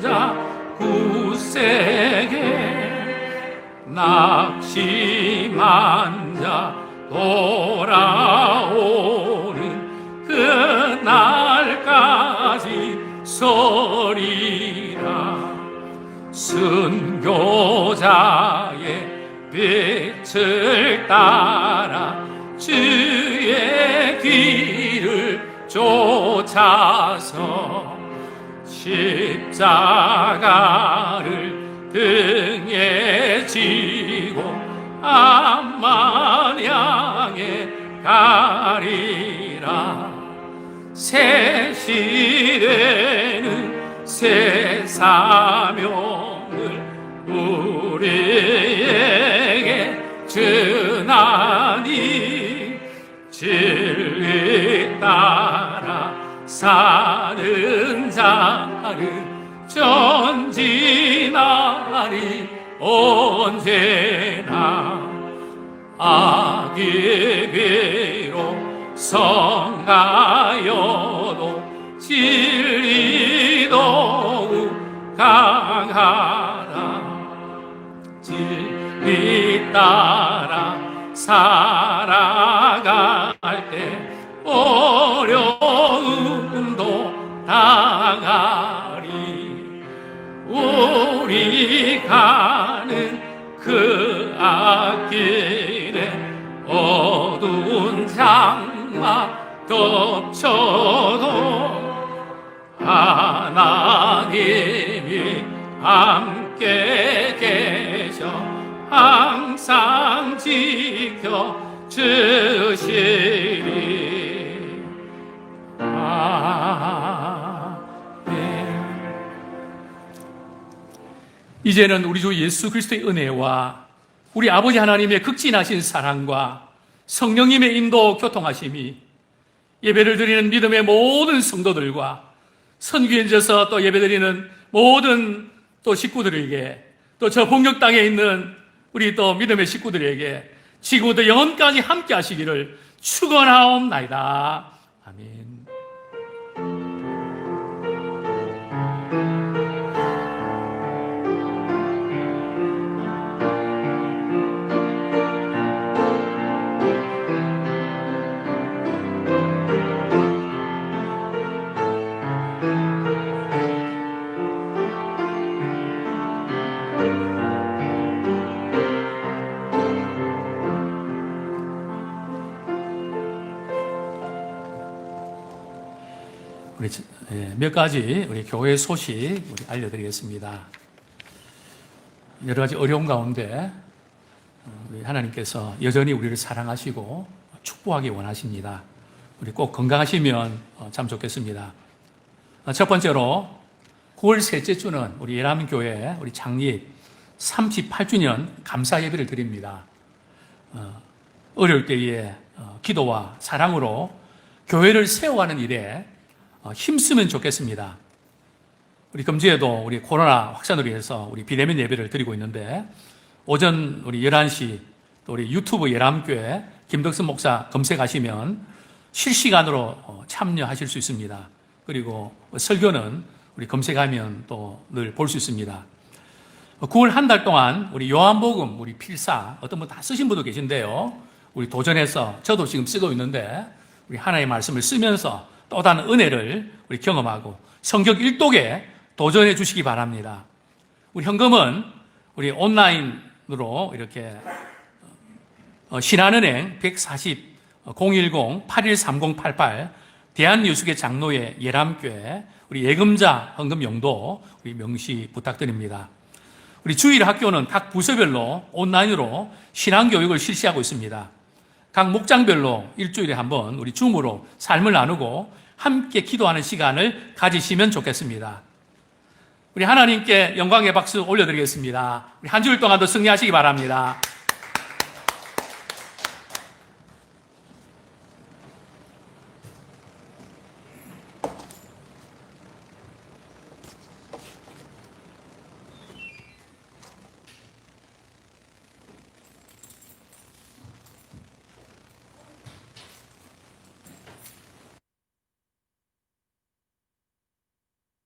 자 굳세게 낙심한 자 돌아오 때까지 서리라. 순교자의 빛을 따라 주의 길을 쫓아서 십자가를 등에 지고 암만 향해 가리라. 새 시대는 새 사명을 우리에게 주나니 진리 따라 사는 자는 전진하리 언제나. 악이 비록 성하여도 진리 더욱 강하라. 진리 따라 살아갈 때 어려움도 당하리. 우리 가는 그 앞길에 어두운 장마 덮쳐도 하나님이 함께 계셔 항상 지켜 주시리. 이제는 우리 주 예수 그리스도의 은혜와 우리 아버지 하나님의 극진하신 사랑과 성령님의 인도 교통하심이 예배를 드리는 믿음의 모든 성도들과 선교연져서 또 예배드리는 모든 또 식구들에게, 또 저 복역 땅에 있는 우리 또 믿음의 식구들에게 지금부터 영원까지 함께 하시기를 축원하옵나이다. 아멘. 몇 가지 우리 교회 소식 우리 알려드리겠습니다. 여러 가지 어려움 가운데 우리 하나님께서 여전히 우리를 사랑하시고 축복하기 원하십니다. 우리 꼭 건강하시면 참 좋겠습니다. 첫 번째로 9월 셋째 주는 우리 예람교회 우리 창립 38주년 감사 예배를 드립니다. 어려울 때에 기도와 사랑으로 교회를 세워가는 일에 힘쓰면 좋겠습니다. 우리 금주에도 우리 코로나 확산으로 인해서 우리 비대면 예배를 드리고 있는데 오전 우리 11시 또 우리 유튜브 예람교회 김덕선 목사 검색하시면 실시간으로 참여하실 수 있습니다. 그리고 설교는 우리 검색하면 또 늘 볼 수 있습니다. 9월 한 달 동안 우리 요한복음 우리 필사 어떤 분 다 쓰신 분도 계신데요. 우리 도전해서 저도 지금 쓰고 있는데 우리 하나님의 말씀을 쓰면서 또 다른 은혜를 우리 경험하고 성경 일독에 도전해 주시기 바랍니다. 우리 현금은 우리 온라인으로 이렇게 신한은행 140 010-813088 대한유수계 장로회 예람교회 우리 예금자 헌금 용도 우리 명시 부탁드립니다. 우리 주일 학교는 각 부서별로 온라인으로 신앙교육을 실시하고 있습니다. 각 목장별로 일주일에 한 번 우리 줌으로 삶을 나누고 함께 기도하는 시간을 가지시면 좋겠습니다. 우리 하나님께 영광의 박수 올려드리겠습니다. 우리 한 주일 동안도 승리하시기 바랍니다.